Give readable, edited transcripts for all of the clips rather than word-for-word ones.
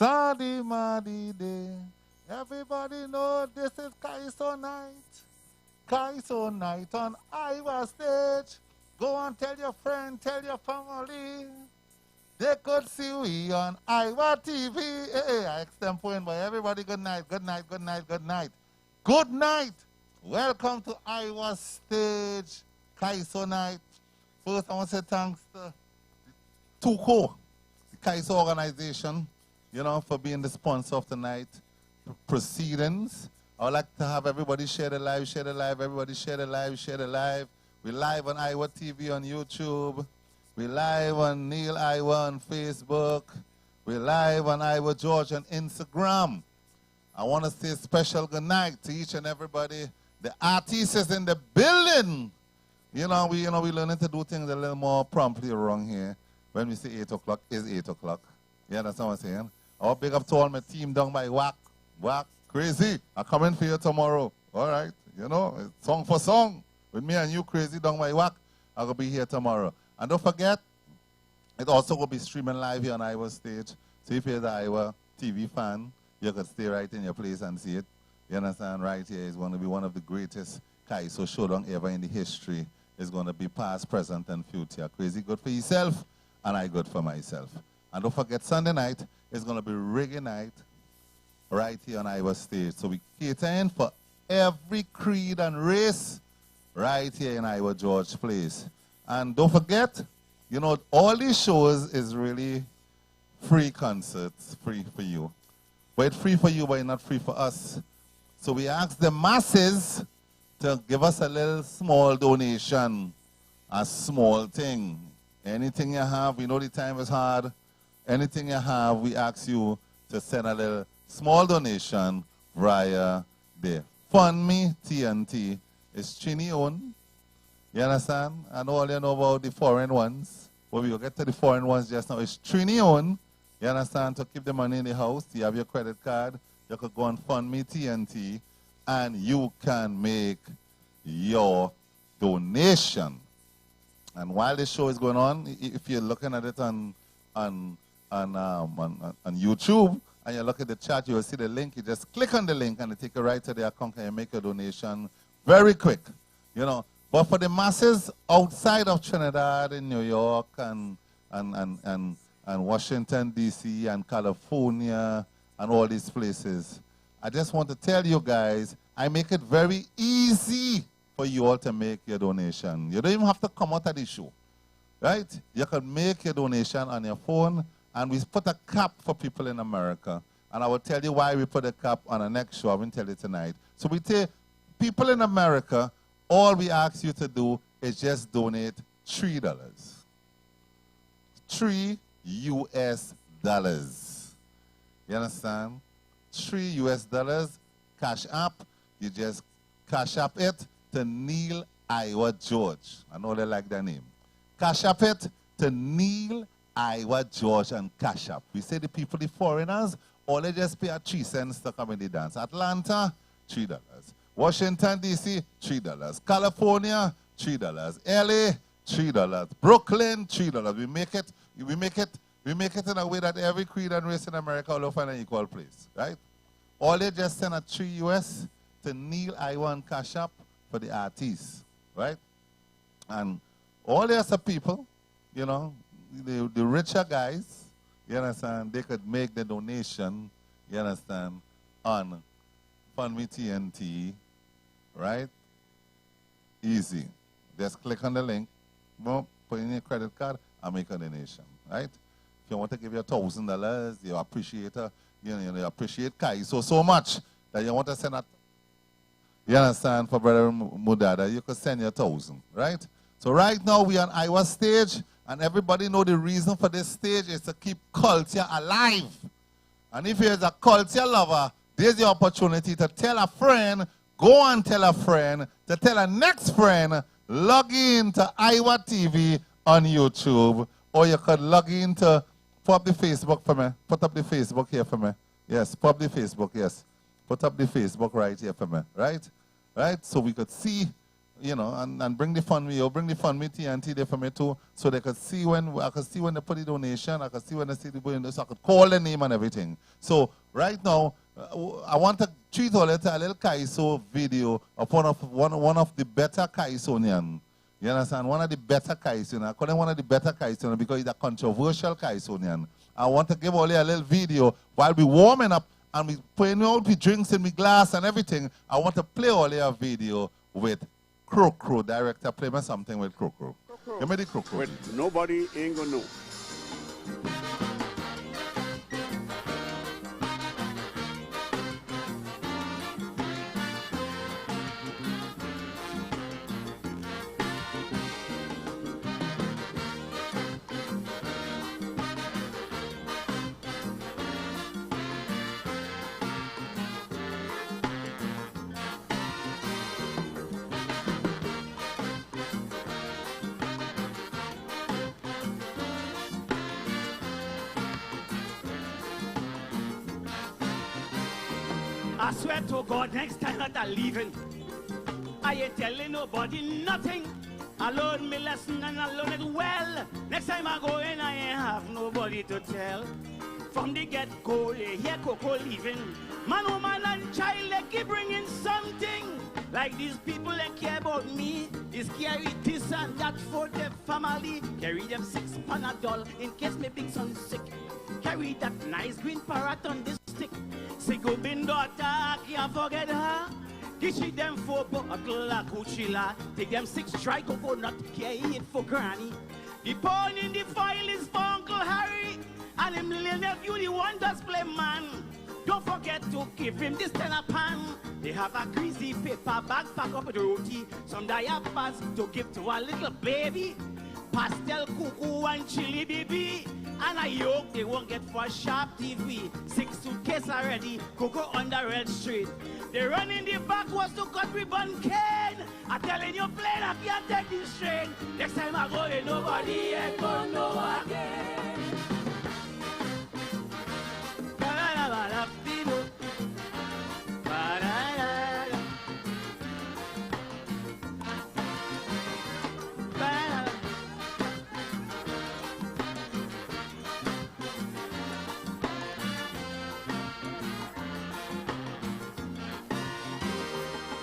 Sadi Madi Day. Everybody know this is Kaiso night. Kaiso night on Iwer stage. Go and tell your friend, tell your family. They could see we on Iwer TV. Hey, I extempo in by everybody. Good night, good night, good night, good night. Good night. Welcome to Iwer stage. Kaiso night. First, I want to say thanks to Tuko, the Kaiso organization, you know, for being the sponsor of tonight proceedings. I would like to have everybody share the live, everybody share the live, share the live. We're live on Iwer TV on YouTube. We're live on Neil Iwer on Facebook. We're live on Iwer George on Instagram. I want to say a special good night to each and everybody. The artist is in the building. We learning to do things a little more promptly around here. When we say 8 o'clock, is 8 o'clock. Yeah, that's what I'm saying. I'll big up to all my team down by Wack. Wack, crazy. I'm coming for you tomorrow. All right. It's song for song. With me and you, crazy, down by Wack. I'm going to be here tomorrow. And don't forget, it also will be streaming live here on Iwer stage. So if you're the Iwer TV fan, you can stay right in your place and see it. You understand? Right here is going to be one of the greatest Kaiso showdown ever in the history. It's going to be past, present, and future. Crazy good for yourself, and I good for myself. And don't forget, Sunday night is going to be reggae night right here on Iwer stage. So we catering for every creed and race right here in Iwer George Place. And don't forget, all these shows is really free concerts, free for you. But it's free for you, but it's not free for us. So we ask the masses to give us a little small donation, a small thing. Anything you have, we know the time is hard. Anything you have, we ask you to send a little small donation via the Fund Me TNT. It's Chini owned. You understand? And all you know about the foreign ones. Well, we will get to the foreign ones just now. It's Trini owned. You understand? To keep the money in the house, you have your credit card. You could go and Fund Me TNT, and you can make your donation. And while this show is going on, if you're looking at it on YouTube, and you look at the chat, you will see the link. You just click on the link, and it take you right to the account, and you make your donation very quick. But for the masses outside of Trinidad, in New York, and Washington, D.C., and California, and all these places, I just want to tell you guys, I make it very easy for you all to make your donation. You don't even have to come out of the show, right? You can make your donation on your phone, and we put a cap for people in America. And I will tell you why we put a cap on the next show. I will tell you tonight. So we tell people in America, all we ask you to do is just donate $3. $3 US. You understand? $3 US, cash app. You just cash app it to Neil Iwer George. I know they like that name. Cash app it to Neil Iwer George and cash app. We say the people, the foreigners, all they just pay 3 cents to come in the dance. Atlanta, $3. Washington, D.C., $3. California, $3. LA, $3. Brooklyn, $3. We make it in a way that every creed and race in America will find an equal place, right? All they just send a $3 US to Neil Iwer and Cash App for the artists, right? And all the other people, the richer guys, you understand, they could make the donation, you understand, on Fund Me TNT, right? Easy. Just click on the link, boom, put in your credit card, and make a donation, right? If you want to give you $1,000, you appreciate you appreciate Kaiso so much that you want to send a, you understand, for Brother Mudada, you could send you 1,000, right? So right now we are on Iwer stage, and everybody know the reason for this stage is to keep culture alive. And if you're a culture lover, there's the opportunity to tell a friend, go and tell a friend, to tell a next friend, log in to Iwer TV on YouTube, or you could log in to, put up the Facebook for me. Put up the Facebook here for me. Yes, put up the Facebook, yes. Put up the Facebook right here for me, right? Right? So we could see, you know, and bring the fund me, or bring the fund me TNT there for me too, so they could see when, I could see when they put the donation, I could see when they see the donation, so I could call the name and everything. So right now, I want to treat all it a little Kaiso video of one of the better Kaisonian. You understand? One of the better Kaisonian. I call him one of the better Kaisonian because he's a controversial Kaisonian. I want to give all you a little video while we warming up and we putting out the drinks in the glass and everything. I want to play all your video with Crow. Director, play me something with Crow. Give me the Crow. With nobody ain't gonna know. I swear to God, next time that I'm leaving, I ain't telling nobody nothing. I learn my lesson and I learn it well. Next time I go in, I ain't have nobody to tell. From the get-go, they hear Coco leaving. Man, woman, and child, they keep bringing something. Like these people that care about me, is carry this and that for their family. Carry them 6 Panadol in case my big son's sick. Carry that nice green parrot on this stick. Say go bin daughter, can't forget her. Give she them 4 bottle of Cuchilla. Take them 6 dry coconut, carry it for granny. The pawn in the file is for Uncle Harry. And him little nephew, the one does play man. Don't forget to give him this 10 a pan. They have a greasy paper bag pack up with roti. Some diapers to give to a little baby. Pastel cuckoo and chili baby. And a yoke they won't get for a sharp TV. 6 suitcases already, Coco on the red street. They run in the back was to cut ribbon cane. I'm telling you plain, I can't take this straight. Next time I go in, nobody ain't gonna know again.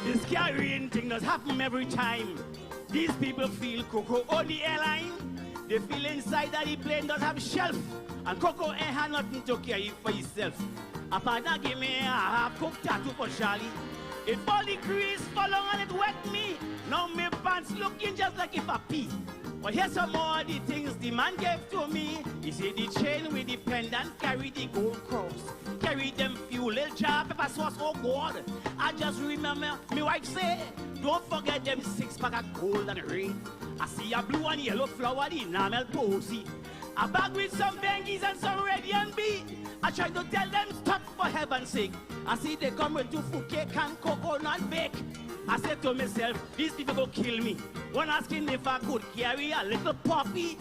This carrying thing does happen every time. These people feel Coco on the airline. They feel inside that the plane does have shelf. And Coco ain't had nothing to carry for himself. A partner give me a half-cooked tattoo for Charlie. It fall the crease, fall on and it wet me. Now my pants looking just like if I pee. But here's some more of the things the man gave to me. He said the chain with the pendant carry the gold cross. Carry them few little jar pepper sauce, oh God. I just remember my wife say, don't forget them 6-pack of gold and red. I see a blue and yellow flower, the enamel posy. A bag with some bengies and some red and bee. I tried to tell them stop for heaven's sake. I see they come with 2 fruit cake and coconut bake. I said to myself, these people go kill me. One asking if I could carry a little puppy.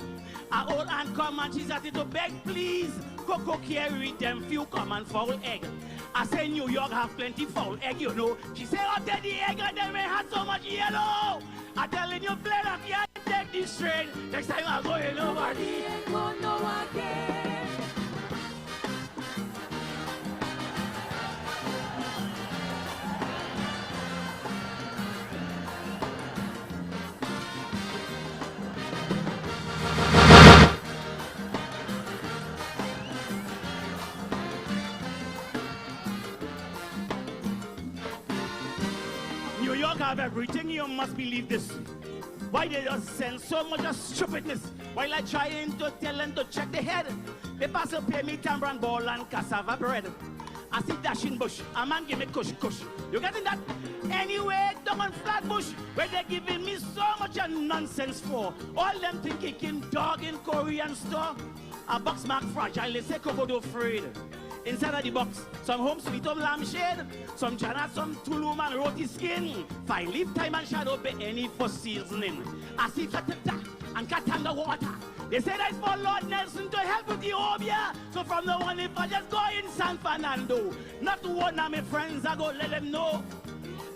A old aunt come and she started to beg, please. Coco carry them few common foul egg. I say New York have plenty foul egg, you know. She say, oh, the egg and them may have so much yellow. I telling you, plain I can't take this train. Next time I go, you nobody ain't gonna know again. New York have everything, you must believe this. Why they just send so much of stupidness? While I trying to tell them to check the head. They pass to pay me tambran ball and cassava bread. I see dashing bush, a man give me kush. You getting that? Anyway, down on Flatbush, where they giving me so much of nonsense for. All them thinking dog in Korean store. A box mark fragile, they say Coco do afraid. Inside of the box, some home sweet home lampshade, some chana, some tulum and roti skin. 5 leaf time and shadow be any for seasoning. I see fatata and katanga water. They say that's for Lord Nelson to help with the Obia. So from the one if I just go in San Fernando, not one of my friends I go let them know.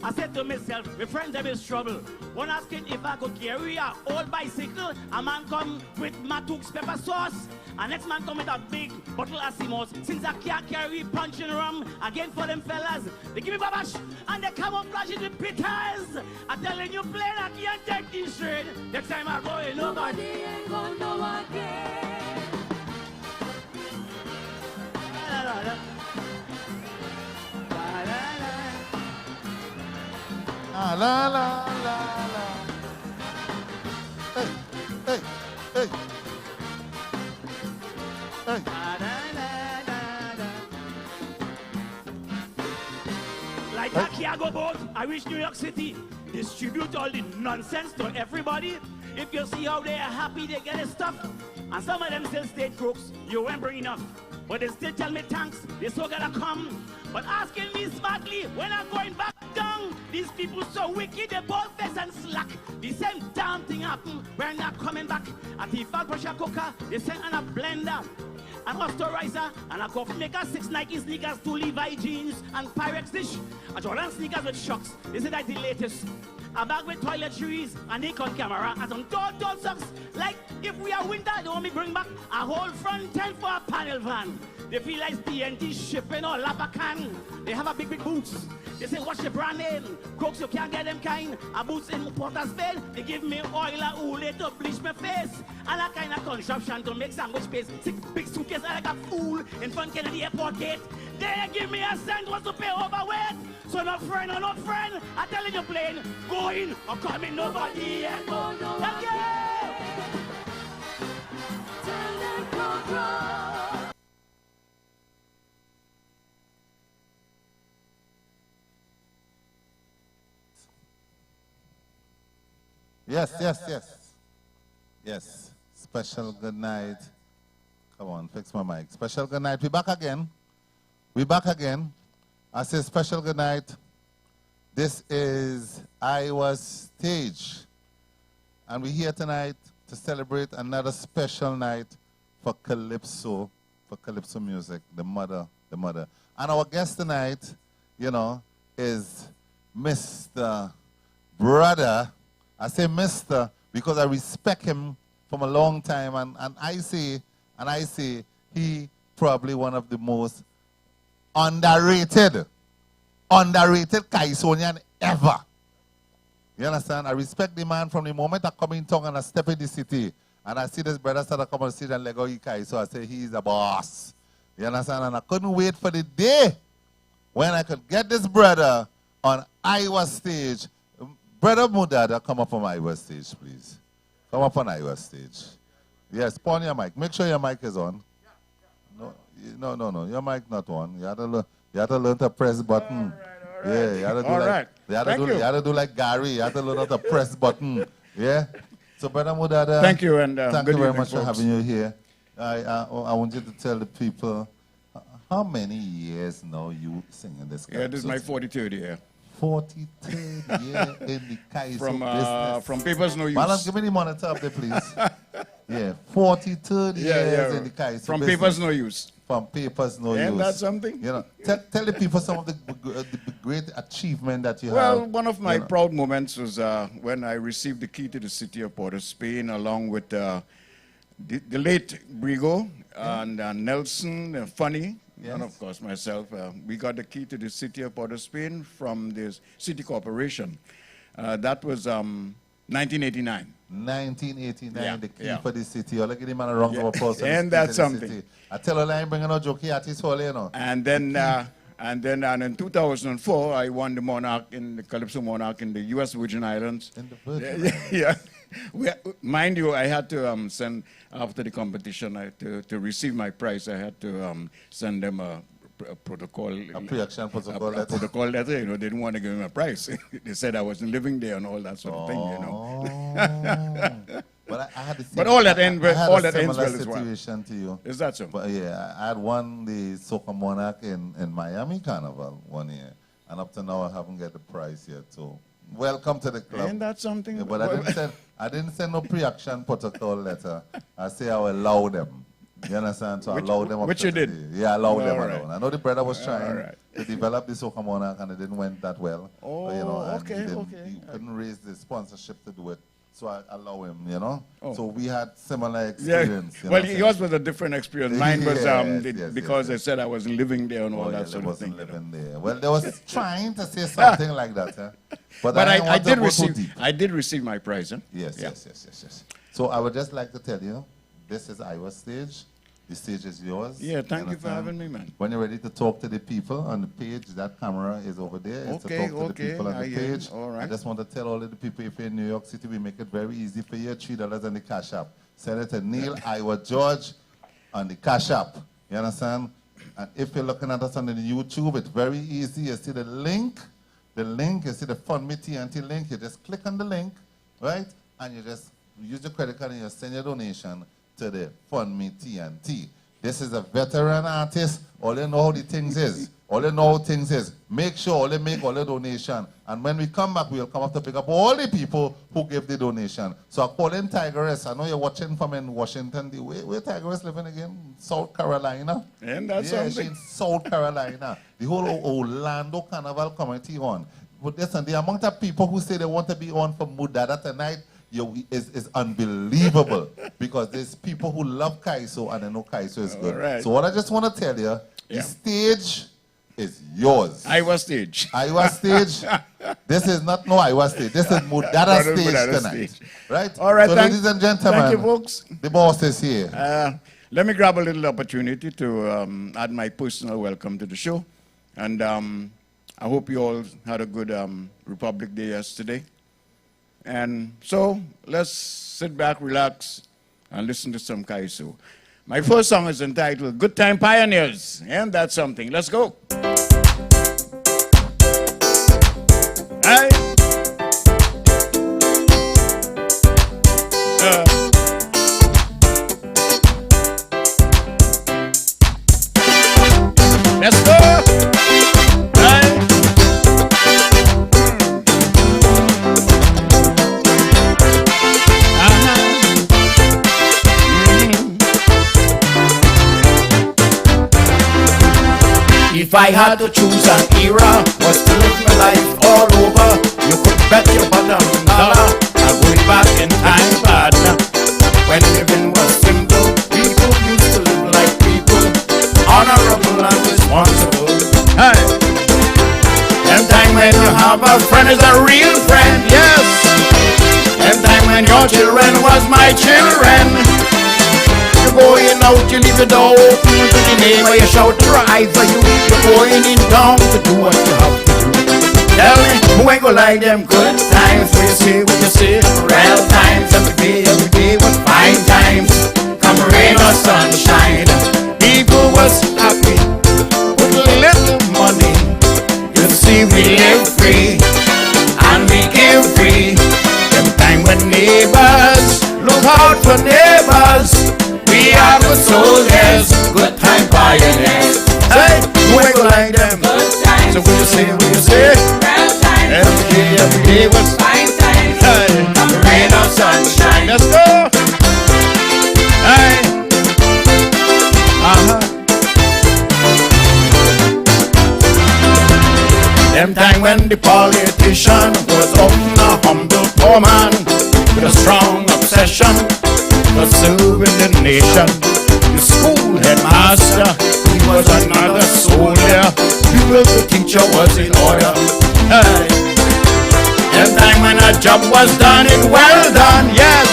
I said to myself, my friends have is trouble. One asking if I could carry a old bicycle. A man come with Matu's pepper sauce. And next man come with a big bottle of Simos. Since I can't carry punching rum, again for them fellas, they give me babash and they camouflage it with pitters. I'm telling you plain, I can't take this straight. Next time I go in, nobody ain't gonna know again. La, la, la. La, la, la. Ah, la, la, la, la. Hey, hey, hey. Hey. Da, da, da, da, da. Like that cargo boat, I wish New York City distribute all the nonsense to everybody. If you see how they are happy, they get the stuff. And some of them still state crooks, you won't bring enough. But they still tell me thanks, they still gotta come. But asking me smartly, when I'm going back down, these people so wicked, they both face and slack. The same damn thing happen when they're coming back. At the fat pressure cooker, they send on a blender, an osterizer, and a coffee maker, 6 Nike sneakers, 2 Levi jeans, and Pyrex dish. A Jordan sneakers with shocks, they say that's the latest. A bag with toiletries, a Nikon camera, and some tall socks. Like if we are winter, they want me bring back a whole front tent for a panel van. They feel like TNT shipping or Labacan. They have a big boots. They say, what's your brand name? Crooks, you can't get them kind. A boots in Port of Spain. They give me oil and oolé to bleach my face. And a kind of contraption to make sandwich paste. 6 big suitcases like a fool in front Kennedy Airport gate. They give me a cent was to pay overweight. So no friend or no friend, I telling you plain, going or coming, nobody ain't going no again. Tell them go. Yes, yes, yes. Yes. Special good night. Come on, fix my mic. Special good night. We back again. We back again. I say special good night. This is Iwer Stage. And we're here tonight to celebrate another special night for Calypso music, the mother. And our guest tonight, you know, is Mr. Brother. I say Mr. because I respect him from a long time, and I say he probably one of the most underrated Kaisonian ever. You understand? I respect the man from the moment I come in town and I step in the city, and I see this brother start to come and sit and let go Kai, so I say he's a boss. You understand? And I couldn't wait for the day when I could get this brother on Iwer Stage. Brother Mudada, come up on Iwer Stage, please. Come up on Iwer Stage. Yes, put on your mic. Make sure your mic is on. No. Your mic not on. You have to learn to press button. All right. Yeah, you have to do like Gary. You have to learn how to press button. Yeah. So, Brother Mudada, Thank you, and thank good you very evening, much for folks. having you here. I want you to tell the people how many years now you singing this. Yeah, this is my 43rd year. 43rd year in the Kaiso business. From Papers No Use. Madam, give me the monitor up there, please. Yeah, 43rd years in the Kaiso From business. Papers No Use. From Papers No Use. And that's something. You know, tell the people some of the great achievement that you have. Well, one of my proud moments was when I received the key to the city of Port of Spain, along with the late Brigo and Nelson, Funny, Yes. and of course myself. We got the key to the city of Port of Spain from the city corporation. That was 1989. 1989, Yeah, the key yeah. for the city. I'll give the man a round of applause. for the And key that's to the something. city. I tell her I'm bringing a jokey artist for you know. And then in 2004, I won the Calypso Monarch in the U.S. Virgin Islands. In the Virgin Yeah. Mind you, I had to send, after the competition, to receive my prize, I had to send them a protocol. A pre-action protocol a letter. protocol letter, you know, they didn't want to give me a prize. They said I wasn't living there and all that sort of thing, you know. But I had the same, But all that ends well, all that ends well as well. situation to you. Is that so? But yeah, I had won the Soca Monarch in Miami Carnival one year, and up to now I haven't got the prize yet. So welcome to the club. Ain't that something? Yeah, but I didn't send no pre-action protocol letter. I say I will allow them. You understand? So I allowed them up which to you the did? day. Yeah, I allowed them All right. alone. I know the brother was trying right. to develop this Okamona and it didn't went that well. Oh, But, you know, and okay, he, didn't, okay. he couldn't raise the sponsorship to do it. So I allow him, you know. Oh. So we had similar Yeah. experience. You know Well, what I'm yours was a different experience. Mine was Yes, because yes. they said I wasn't living there and all Oh, that yeah, sort they of thing. wasn't living there. Well, they was trying to say something like that, huh? But But didn't I want to did go too receive. deep. I did receive my prize. Huh? Yes, Yeah. yes. So I would just like to tell you, this is Iwer's stage. The stage is yours. Yeah, thank you for understand? having me, man. When you're ready to talk to the people on the page, that camera is over there. It's Okay, to talk to okay, the people on I the hear you. page. All right. I just want to tell all of the people, if you're in New York City, we make it very easy for you. $3 on the Cash App. Send it to Neil Iwer George on the Cash App. You understand? And if you're looking at us on the YouTube, it's very easy. You see the link, you see the Fund Me TNT link. You just click on the link, right? And you just use your credit card and you send your donation to the Fund Me TNT. This is a veteran artist. All you know how the things is. All you know how things is. Make sure all you make all the donation. And when we come back, we'll come up to pick up all the people who gave the donation. So I call in Tigress. I know you're watching from in Washington. Where Tigress living again? South Carolina. And that's Yeah, something. she's in South Carolina. The whole Orlando Carnival community on. But listen, the amount of people who say they want to be on for Mudada tonight, is unbelievable because there's people who love Kaiso and they know Kaiso is good. right. So what I just want to tell you, Yeah. the stage is yours. Iwer stage. Iwer stage. This is not no Iwer stage. This is Mudada Brother stage Mudada tonight. stage. Right? All right, so ladies and gentlemen, thank you, folks. the boss is here. Let me grab a little opportunity to add my personal welcome to the show. And I hope you all had a good Republic Day yesterday. And so let's sit back, relax, and listen to some Kaiso. My first song is entitled Good Time Pioneers. And that's something. Let's go. Hey. Let's go. Hey. If I had to choose an era, was to live my life all over, you could bet your bottom dollar I'm going back in time, partner. When living was simple, people used to live like people, honorable and responsible. Hey. Them time when you have a friend is a real friend, yes. Them time when your children was my children. You're going out, you leave the door open to the neighbor, you shout to rise for you. You're going in town to do what you have to do. Tell me, who ain't gonna like them good times? What you say, real times. Every day was fine times. Come rain or sunshine, people was happy with little money. You see, we live free and we give free. Them time when neighbors look out for neighbors. We are good soldiers, good time pioneers. Hey, who ain't gonna like them? Good times. So what you say? Real times. Every day was Fine times. hey, Rain or sunshine. let's go. Hey, Them time when the politician was often a humble poor man with a strong obsession for serving the nation. The school headmaster, he was another soldier. The teacher was in order. Hey. Them time when a job was done, it well done, yes.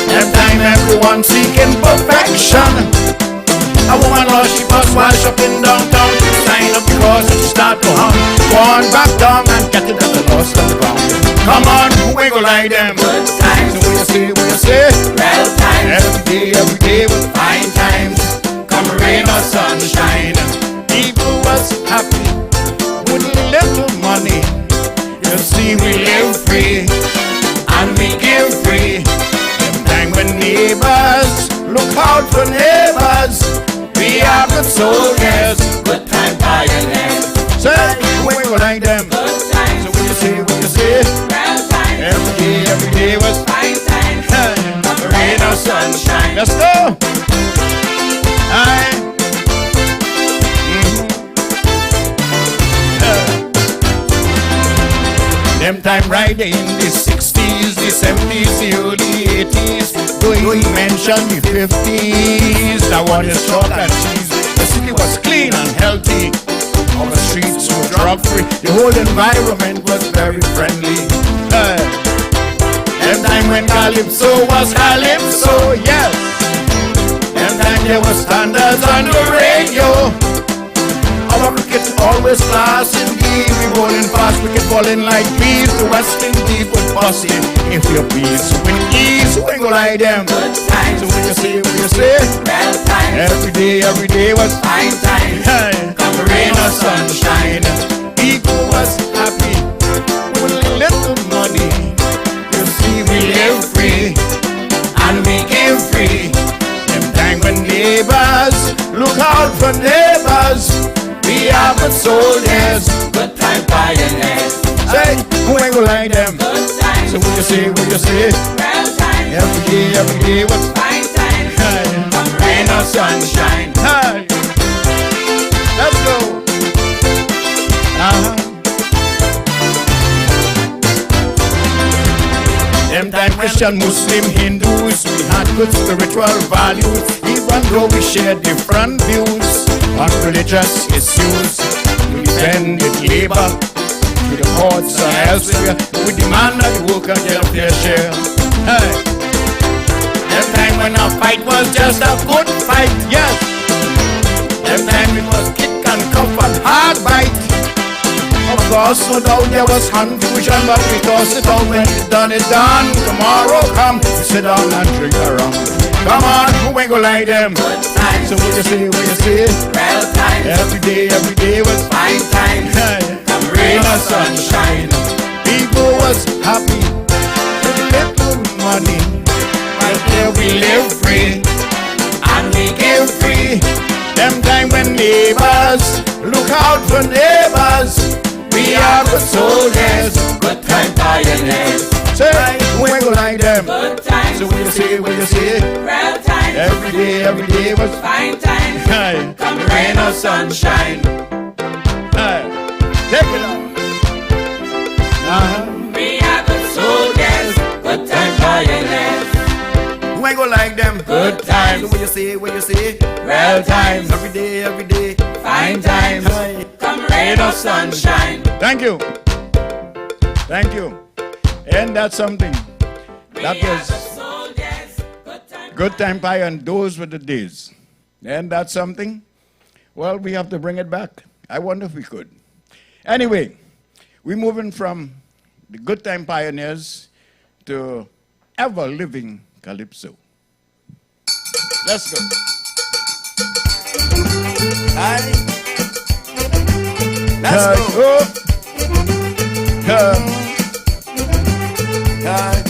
Them time everyone seeking perfection. A woman lost she was while shopping downtown. Sign up because she start to hum. Go on back down and get it at the lost on the ground. Come on, who ain't gonna like them? Good times. So what you say? Real times. Every day was fine times. Come rain or sunshine, people was happy with little money. You see, we live free and we give free. Them time when neighbors look out for neighbors. We are good soldiers, good time pioneers. Say, we ain't gonna like them. Good times. So what you say? Real times. Every day was Fine times. hey, Rain or sunshine. let's go. Them time right in the 60s, the 70s, the early 80s. Don't even mention the 50s. That one is chalk and cheese. The city was clean and healthy. All the streets were drug-free. The whole environment was very friendly. Them time when Calypso was Calypso, yes. Them time there were standards on the radio. Our cricket's always class in B. We rolling fast, we keep falling like bees. The West Indies would bust it. If you're pleased with ease, we ain't gonna lie them. Good times. So when you say, Well times. every day was Fine times. hey. Come rain or sunshine. People was happy with little money. You see, we live free and we give free. Them time when neighbors look out for neighbors. We are good soldiers. Good time pioneers. Say, who ain't gonna like them? Good times. So what you say, Well times. every day was Fine times. hey. Come rain or sunshine. Hey. Let's go. Them time Christian, Muslim, Hindus, we had good spiritual values, even though we shared different views on religious issues. We defended labor to the courts and elsewhere. We demand that the worker get a fair share. Hey. Them time when our fight was just a good fight, yes. Them time it was kick and cuff and hard bite. Of course, no doubt there was confusion, but we tossed it out when it's done, it's done. Tomorrow come, we sit down and drink a rum. Come on, who ain't gonna lie them? Good times. So what you say? Well times. Every day was Fine times. hey. Come rain or sunshine. People was happy with little money. Right there we live free and we give free. Them time when neighbors look out for neighbors. We are good soldiers. Good time pioneers. Say, who ain't gonna like them? Good times. So what you say? Well times. Every day was Fine times. hey. Come rain or sunshine. Hey. Take it on. We are good soldiers. Good time pioneers. Who ain't gonna like them? Good times. So what you say? Well times. Every day. Fine times. Come rain or sunshine. Thank you. And that's something. That We are was good soldiers. Good time. good time pie, and those were the days. And that's something. Well, we have to bring it back. I wonder if we could. Anyway, we're moving from the good time pioneers to ever living Calypso. Let's go. Aye. Let's go. Aye.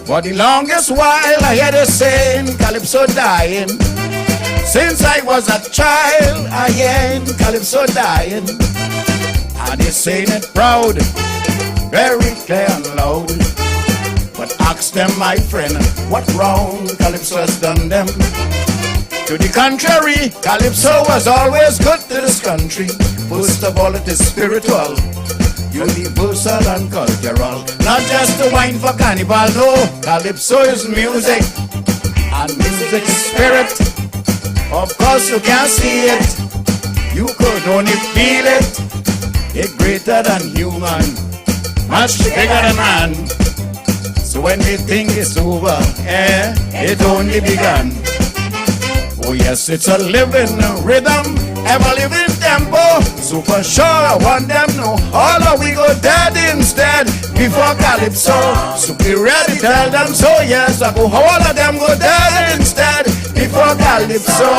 For the longest while I heard a saying, Calypso dying. Since I was a child, I heard Calypso dying. And they saying it proud, very clear and loud. But ask them, my friend, what wrong Calypso has done them. To the contrary, Calypso was always good to this country. First of all, it is spiritual, universal and cultural. Not just a wine for carnival, no. Calypso is music, and music is spirit. Of course you can't see it, you could only feel it. It's greater than human, much bigger than man. So when we think it's over, it only began. Oh yes, it's a living rhythm, ever living tempo. So for sure I want them know all of we go dead instead before Calypso. So be ready, tell them so. Yes, I go all of them go dead instead before Calypso.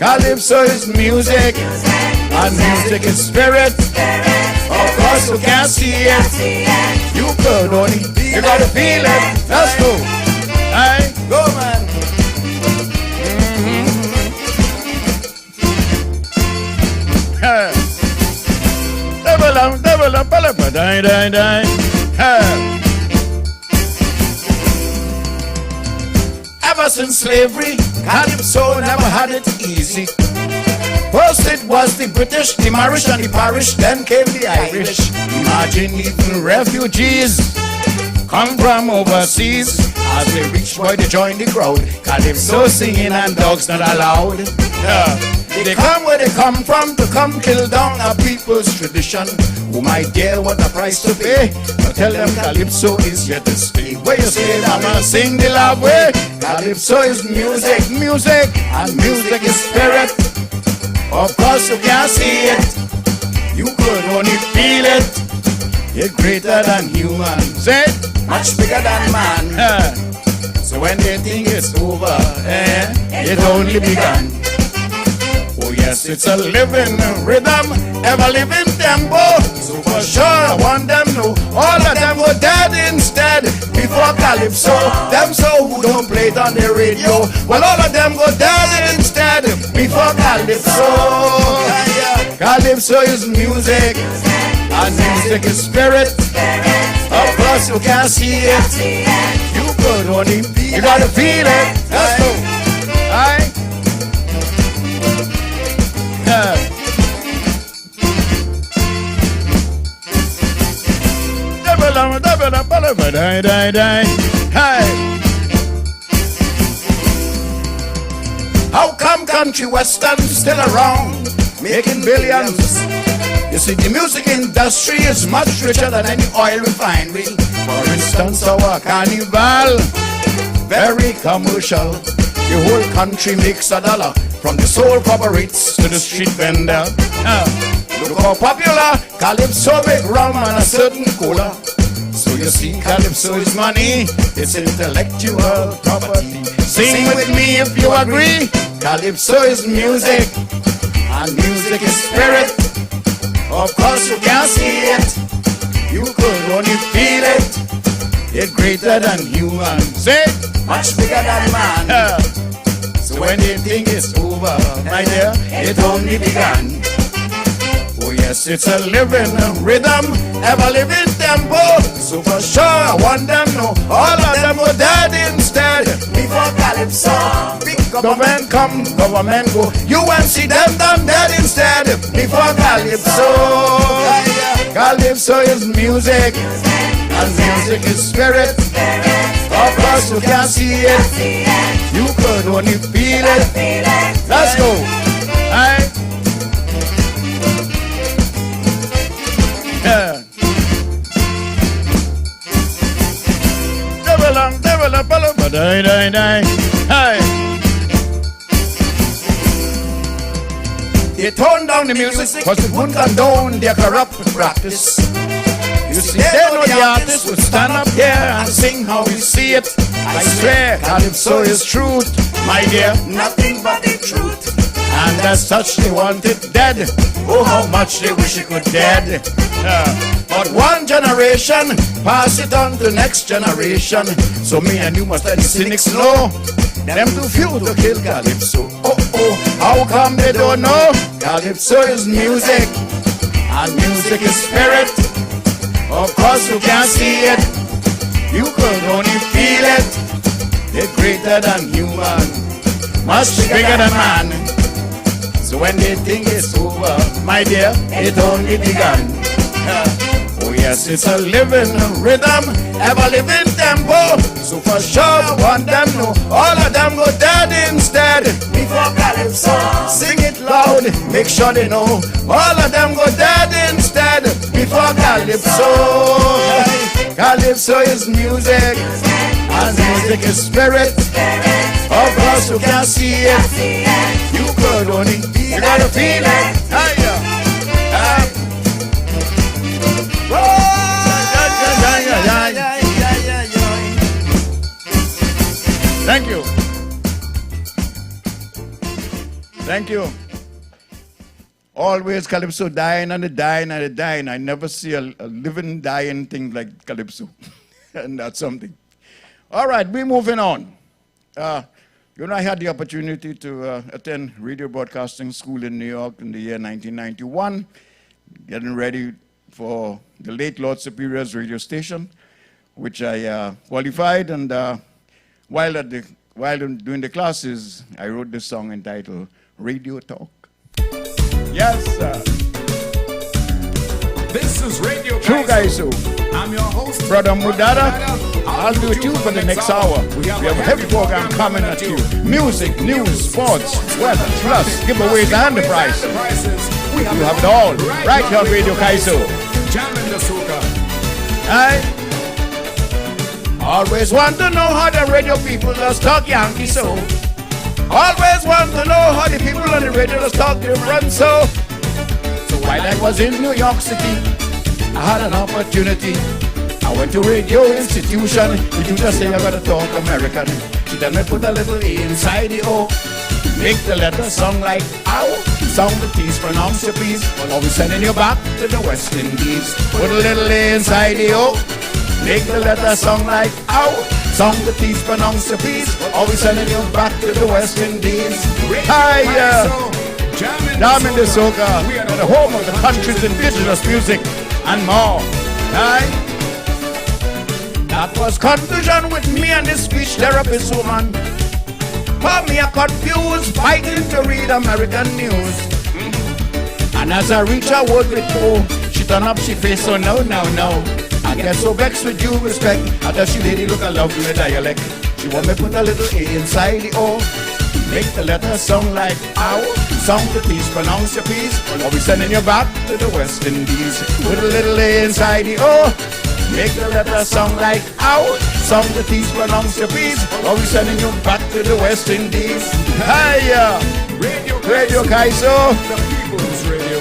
Calypso is music, and music is spirit. Of course you can't see it, you could only, you gotta feel it. Let's go. Hey, go man. was in slavery, Calypso never had it easy. First it was the British, the Irish and the parish, then came the Irish. Imagine even refugees come from overseas. As they reach, boy, they join the crowd. Calypso singing and dogs not allowed. They come where they come from to come kill down a people's tradition. Oh my dear, what a price to pay. But tell them Calypso is here to stay. Where you say I'm gonna sing the love way. Calypso is music, music, and music is spirit. Of course you can't see it, you could only feel it. It's greater than human, say, much bigger than man. So when they think it's over, it only begun. Oh yes, it's a living rhythm, ever living tempo. So for sure I want them know, all of them were dead instead before Calypso. Them so who don't play it on the radio, well all of them go dead instead before Calypso. Calypso is music, and music is spirit. Of course you can't see it, you could only feel it. You gotta feel it. Let's go. Aye. How come country western still around, making billions? You see, the music industry is much richer than any oil refinery. For instance, our carnival, very commercial. The whole country makes a dollar, from the soul corporates to the street vendor. Look how popular Calypso, big rum and a certain cola. So you see, Calypso is money, it's intellectual property. Sing with me if you agree. Calypso is music, and music is spirit. Of course you can't see it, you could only feel it. It's greater than human, say, much bigger than man. So when they think it's over, my dear, it only began. Oh yes, it's a living rhythm, ever living tempo. So for sure I want them know, all of them were dead instead before Calypso. Big government come, government go, you won't see them done dead instead before Calypso. Calypso is music, and music is spirit. Of course you can't see it, you could only feel it. Let's go. Aye. They tone down the music cause it won't condone their corrupt practice. You see, they know the artist will stand up here and sing how we see it. I swear, Calypso is truth, my dear, nothing but the truth. And as such they want it dead. Oh, how much they wish it could dead. But one generation pass it on to next generation. So me and you must let the cynics know, them too few to kill Calypso. Oh, oh, how come they don't know? Calypso is music, and music is spirit. Of course you can't see it, you could only feel it. It's greater than human, much bigger than man. So when they think it's over, my dear, it only begun. Oh yes, it's a living rhythm, ever living tempo. So for sure I want them know, all of them go dead instead before Calypso. Sing it loud, make sure they know, all of them go dead instead before Calypso. Calypso is music, and music is spirit. Of course you can't see it, you could only feel it. You gotta feel it. Thank you. Thank you. Always Calypso dying and dying and dying. I never see a living, dying thing like Calypso. And that's something. All right, we're moving on. You know, I had the opportunity to attend radio broadcasting school in New York in the year 1991, getting ready for the late Lord Superior's radio station, which I qualified. And while at the while doing the classes, I wrote this song entitled Radio Talk. Yes, sir. This is Radio True Kaiso. I'm your host, Brother Mudada. I'll do it too for the next hour. We have a heavy program coming at you. Music, news, sports, weather, plus giveaways and the prize. We You have it all right here on Radio Kaiso. Jamming the soca. I always want to know how the radio people just talk Yankee so. Always want to know how the people on the radio just talk different so. So while I was in New York City, I had an opportunity. I went to radio institution. The teacher say I gotta talk American. She tell me put a little A inside the O. Make the letter sound like ow. Sound the T's, pronounce your P's. Always sending you back to the West Indies. Put a little A inside the O. Make the letter sound like ow. Sound the T's, pronounce your P's. Always sending you back to the West Indies. Hi, Jamming the soca. We are the home of the country's indigenous music and more. Hi. That was confusion with me and the speech therapist woman. For me, I confused, fighting to read American news. And as I reach her word with oh, she turn up, she face so no. I get so vexed with due respect. I thought she lady look a lovely dialect. She want me put a little A inside the O. Make the letter sound like ow. Sound the T's, pronounce your P's. Or we sending you back to the West Indies. Put a little A inside the O. Make the letter sound like ow. Sound the T's, pronounce your P's. Or we sending you back to the West Indies. Hiya! Radio Kaiso. The People's Radio.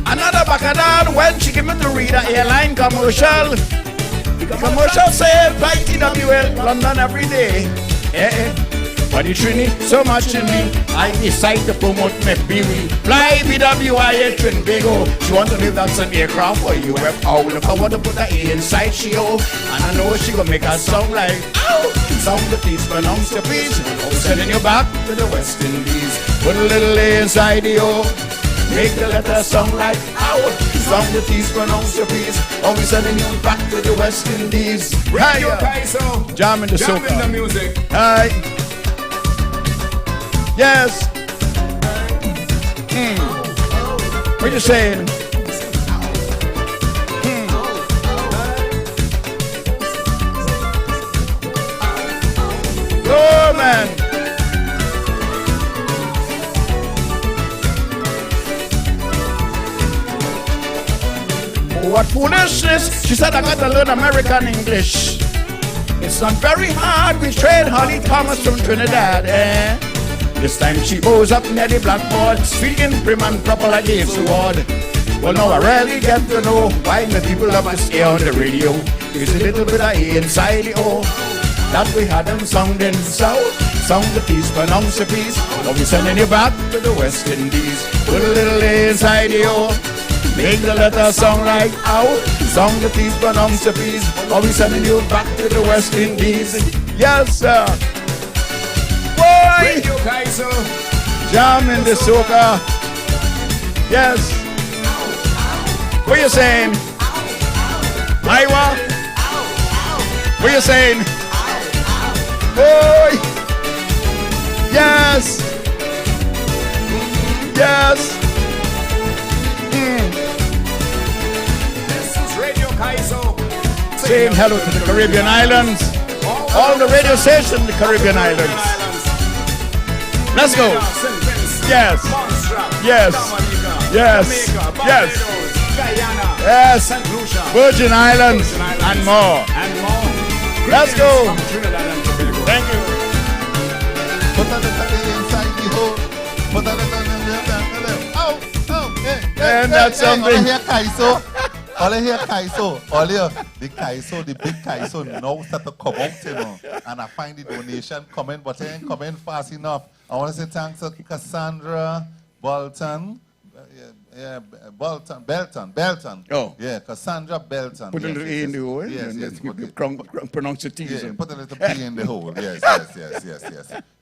Another bacadal when she came to read an airline commercial. The commercial said fly TWL London every day. But the Trini so much in me, I decide to promote my baby. Fly BWI Trinbago. She want to live that's an aircraft for you. Oh, look, I want to put her A inside she oh. And I know she gonna make her sound like ow. Sound the T's, pronounce your P's. Oh, sending you back to the West Indies. Put a little A inside the O. Make the letter sound like ow. Sound the T's, pronounce your P's. Always sending you back to the West Indies. Radio Kaiso. Jamming the soca. Jamming the music. Hi. Yes. What you saying? Oh man. What foolishness! She said I got to learn American English. It's not very hard. We trade Holly Thomas from Trinidad, eh? This time she bows up near the blackboard, speaking prim and proper like James Ward. Well, now I really get to know why the people love to stay on the radio. There's a little bit of A inside the O. That we had them sounding south. Sound the T's, pronounce the P's. Now we sending you back to the West Indies. Put a little A inside the O. Make the letter sound like ow. Sound the T's, pronounce the P's. Now we sending you back to the West Indies. Yes, sir. Boy! Radio Kaiso. Jamming the soca. Yes. What you saying? Iwer? What you saying? Boy! Yes! Yes! This is Radio Kaiso. Saying hello to the Caribbean islands. All the radio stations in the Caribbean islands. Let's go. Yes. Yes. Yes. Yes. Yes. Virgin Islands and more. Let's go. Thank you. Put a little A inside the hole. Put a little And that's something. All I hear Kaiso. All you, the Kaiso, the big Kaiso now start to come out, you know. And I find the donation coming, but it ain't coming fast enough. I want to say thanks to Cassandra Bolton. Belton. Oh. Yeah, Cassandra Belton. Put a little A in the hole. Yes, and yes. you pronounce the T's. Yeah, put a little P in the hole. Yes.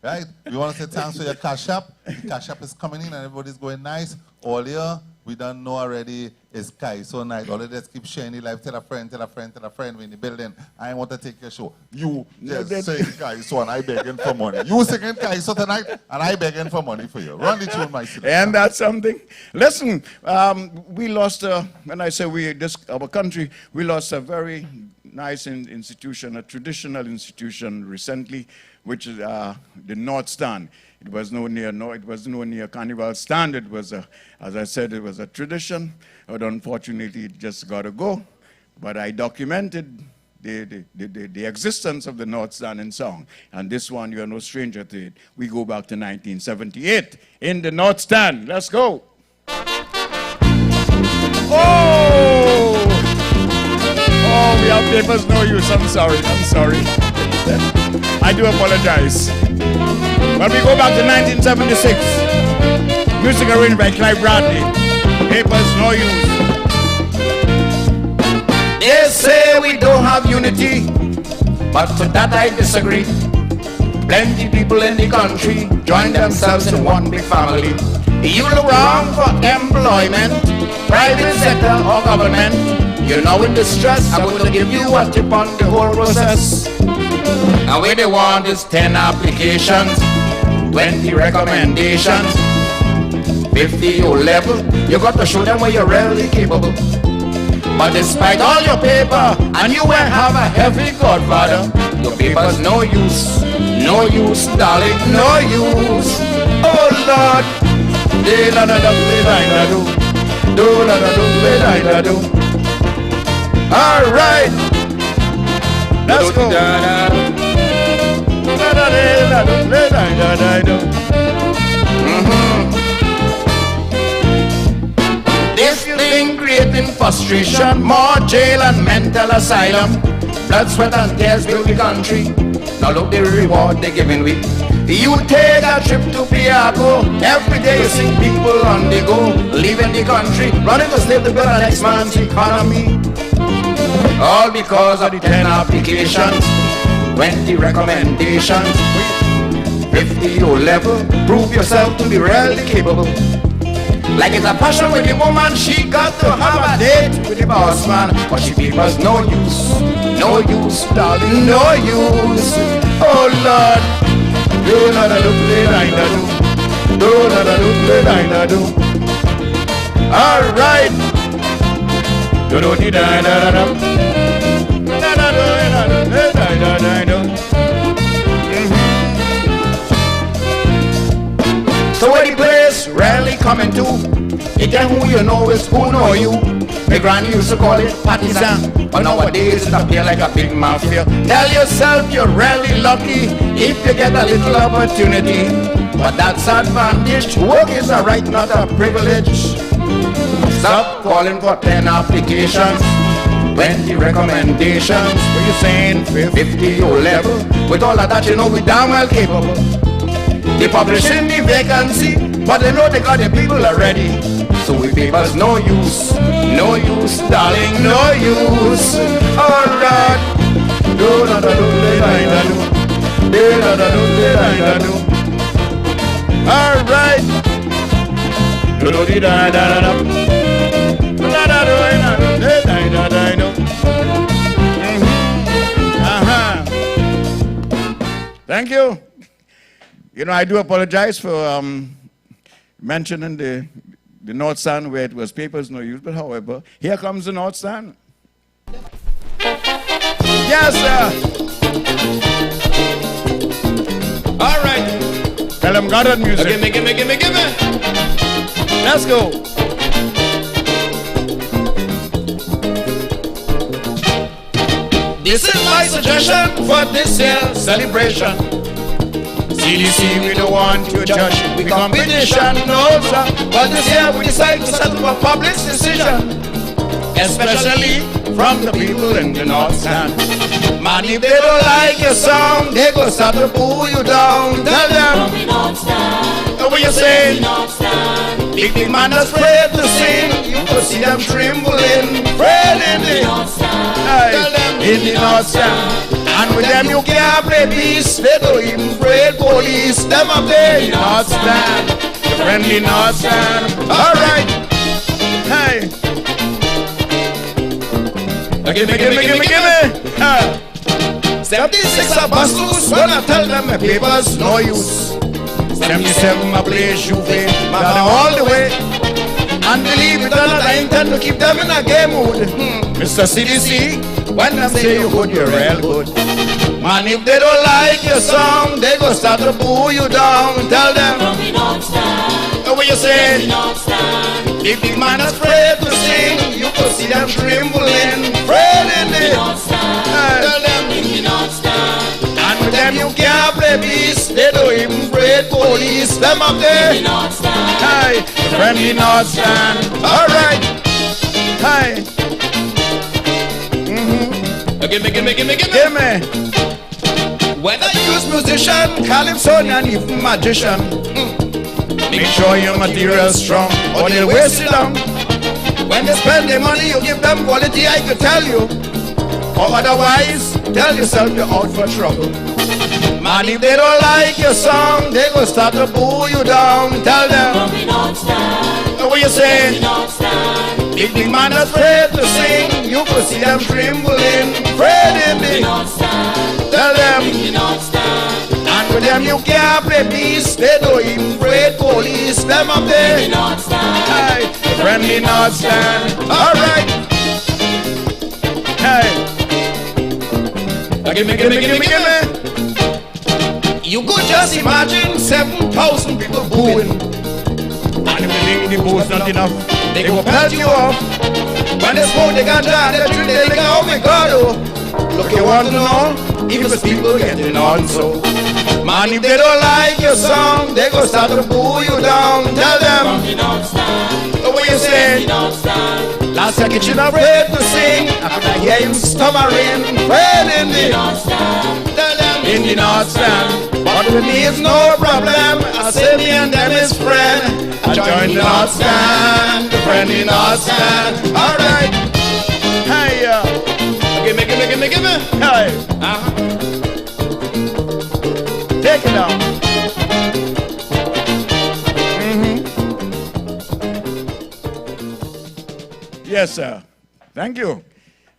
Right? We want to say thanks for your Cash App. The Cash App is coming in and everybody's going nice. All your we don't know already it's Kai so night. All of just keep sharing the life. Tell a friend, tell a friend, tell a friend. We in the building. I want to take your show. You just sing Kai so and I begging for money. You singing Kai so tonight and I begging for money for you. Run the tune, my sister. And that's something. Listen, we lost, when I say we, our country, we lost a very nice institution, a traditional institution recently, which is the North Stand. It was no near Carnival Stand. It was, as I said, it was a tradition, but unfortunately it just got to go. But I documented the existence of the North Stand in song. And this one, you are no stranger to it. We go back to 1978 in the North Stand. Let's go. Oh, we have papers, no use. I'm sorry. I do apologize. But we go back to 1976. Music arranged by Clive Bradley. Papers, no use. They say we don't have unity, but to that I disagree. Plenty people in the country join themselves in one big family. You look wrong for employment, private sector or government. You know in distress, I'm going to give you a tip on the whole process. And what they want is 10 applications, 20 recommendations, 50 O-level. You got to show them where you're really capable. But despite all your paper, and you will have a heavy godfather, your paper's no use, darling, no use. Oh Lord, all right, let's go. This thing creating frustration, more jail and mental asylum. Blood, sweat and tears build the country. Now look the reward they're giving we. You take a trip to Piaco. Every day you see people on the go, leaving the country, running to slave the bill of next man's economy. All because of the 10 applications, 20 recommendations, 50 O-level. Prove yourself to be really capable. Like it's a passion with the woman, she got to have a date with the boss man. But she papers no use, darling, no use. Oh Lord, do not do. All right. So where the place rarely coming to, it ain't who you know, is who know you. My granny used to call it partisan, but nowadays it appear like a big mafia. Tell yourself you're really lucky if you get a little opportunity, but that's advantage. Work is a right, not a privilege. Stop calling for 10 applications, 20 recommendations. What you saying? 50 O-level. With all of that, you know we damn well capable. They publishing the vacancy, but they know they got the people already. So we papers no use, darling, no use. All right. All right. Thank you. You know, I do apologize for mentioning the North Stand where it was papers no use, but however, here comes the North Stand. Yes, sir. All right. Tell them God on music. Give me. Let's go. This is my suggestion for this year's celebration. CDC, we don't want to judge, we competition, no sir. But this year we decide to settle for public decision, especially from the people in the North Stand. Man, if they don't like your song, they go start to pull you down. Tell them, from the North Stand, what you saying? Big man that's afraid to sing, you could see them trembling, afraid in the North Stand. Tell them, in the North Stand. And with them you can't play peace, they don't even afraid police. Them up there, the North Stand, the friendly North Stand. All right. Gimme. 76 a bus when I tell them my papers no use. 77 I play Juve, got them all the way. And believe it or not, I intend to keep them in a game mood. Mr. CDC, when I say you good, you're real good. Man, if they don't like your song, they go start to boo you down. Tell them, what you say? If the man is afraid to sing, you could see them trembling, afraid in it. Tell them, and with them you can't play peace. They don't even afraid police. Them up there, hey, friendly not stand. All right, hey. Gimme. Whether you use musician, calypsonian, even magician, make sure your material's strong, or they'll waste it down. When they spend their money, you give them quality, I could tell you. Or otherwise, tell yourself you're out for trouble. Man, if they don't like your song, they go start to boo you down. Tell them, what you say? If the man is afraid to sing, you could see them trembling, afraid in it. Tell them, and with them you can't play peace. They don't even afraid police. Them up there, hey, friendly not stand. All right, hey. Gimme. You could just imagine 7,000 people booing. And if they think the boo's not enough, they go pelt you off. When they smoke, they got down, they drink, they go, oh my God, oh. Look, you want to know if it's people getting on so. Man, if they don't like your song, they go start to boo you down. Tell them, what you say? Last year, kitchen afraid to sing. After I hear him stammering, afraid in the tell them, in the North Stand. But with me it's no problem. I say me and them is friend. I join the North Stand, the friendly North Stand. All right, hey, gimme. Hey, take it down. Yes, sir. Thank you.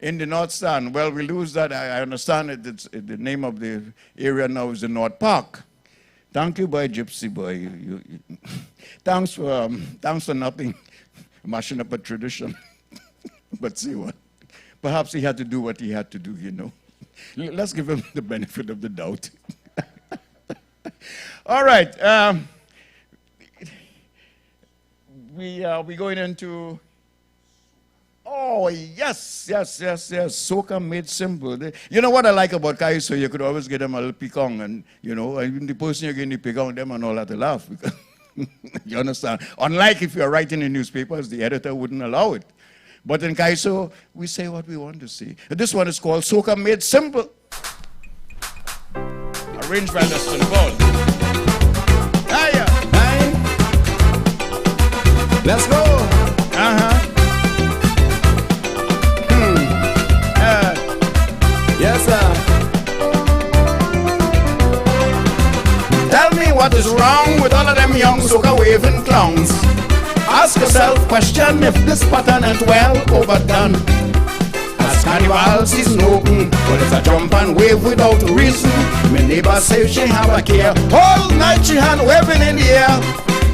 In the North Stand. Well, we lose that. I understand it. It's, the name of the area now is the North Park. Thank you, boy, Gypsy boy. You thanks for nothing. Mashing up a tradition. But see what? Perhaps he had to do what he had to do, you know. Let's give him the benefit of the doubt. All right. We're going into... Oh, yes. Soca made simple. You know what I like about Kaiso? You could always get them a little pecan, and, you know, even the person you're getting the pecan, them and all that to laugh. Because you understand? Unlike if you're writing in newspapers, the editor wouldn't allow it. But in Kaiso, we say what we want to say. This one is called Soca Made Simple. Arranged by Dustin Paul. Hiya. Hi. Let's go. Yes, sir. Tell me what is wrong with all of them young soca waving clowns. Ask yourself question if this pattern ain't well overdone. As carnival season open, well it's a jump and wave without reason. My neighbor say she have a care, all night she hand waving in the air.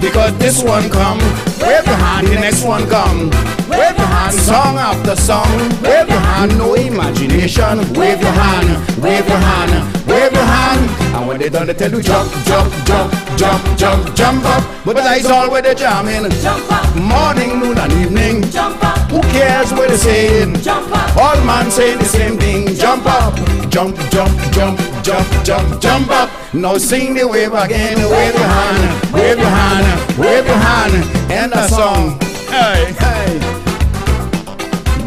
Because this one come, wave your hand, the next one come. Wave your hand, song after song. Wave your hand, no imagination. Wave your hand, wave your hand, wave your hand. And when they done, they tell you jump, jump, jump, jump, jump, jump up. But that is all where they jamming. Jump up. Morning, noon and evening. Jump up. Who cares what they saying? Jump up. All man say the same thing. Jump up. Jump, jump, jump, jump, jump, jump up. Now sing the wave again. Wave your hand, wave your hand, wave your hand. End the song. Hey, hey.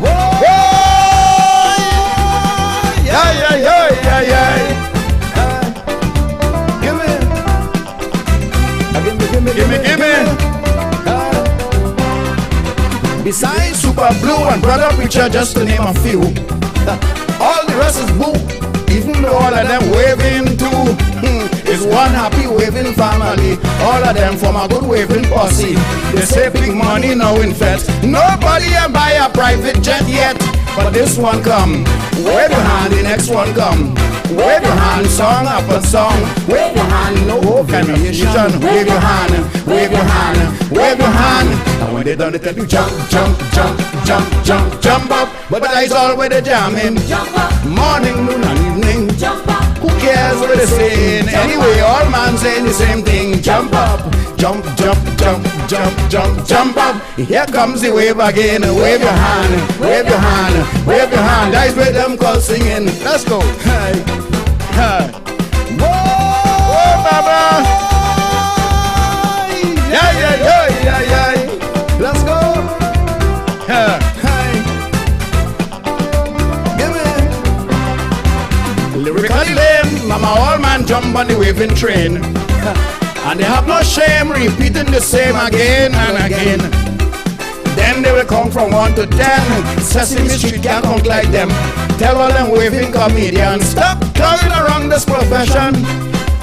Whoa! Yeah, yeah, yeah, yeah, yeah. Give me. Besides Super Blue and Brother Preacher, just to name a few, all the rest is boo. Even though all of them waving too, it's one happy waving family. All of them from a good waving posse. They say big money now in fact. Nobody can buy a private jet yet. but this one come. Wave your hand, the next one come. Wave your hand, song after song. Wave your hand, no variation. Wave your hand, wave your hand, wave your hand. And when they done, they tell you jump, jump, jump, jump, jump, jump up. But that is all where they jamming. Jump up. Morning, noon, and evening. Jump up. Who cares what they're saying? Anyway, all man saying the same thing. Jump up, jump, jump, jump, jump, jump, jump up. Here comes the wave again. Wave your hand, wave your hand, wave your hand. That's where them call singing. Let's go. Hey, hey. Whoa, whoa, Baba. Yeah, yeah, yeah, yeah, yeah. Let's go. Hey, hey. Give me. Lyrically lame, mama, all man jump on the waving train. And they have no shame repeating the same again and again. Then they will come from 1 to 10. Sesame Street can't count like them. Tell all them waving comedians, stop clowning around this profession.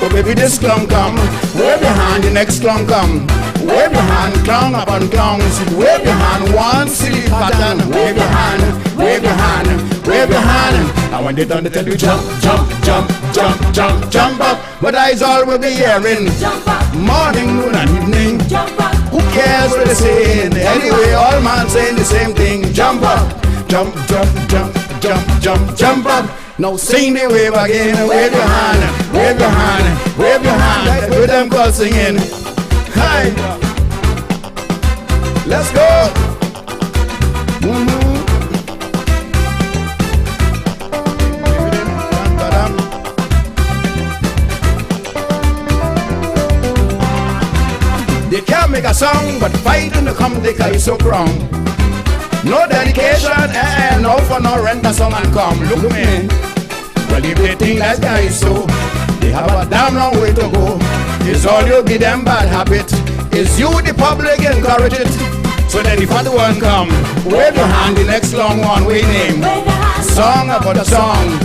Oh baby, this clown come. Wave your hand, the next clown come. Wave your hand, clown upon clowns. Wave your hand, one silly pattern. Wave your hand, wave your hand, wave your hand. And when they done, they tell you jump, jump, jump, jump, jump, jump up. But that is all we'll be hearing. Jump up. Morning, noon, and evening. Jump up. Who cares what they're saying? Anyway, all man saying the same thing. Jump up, jump, jump, jump, jump, jump, jump up. Now sing the wave again. Wave your hand, wave your hand, wave your hand. That's what them call singing. Hi. Let's go. They can't make a song, but fighting to come they is so wrong. No dedication, no for no rent a song and come. Look at me. Well, if they think that guy is so, they have a damn long way to go. It's all you give them bad habit. It's you the public encourage it. So then if other one come, wave your hand, the next long one, we name. Song about a song.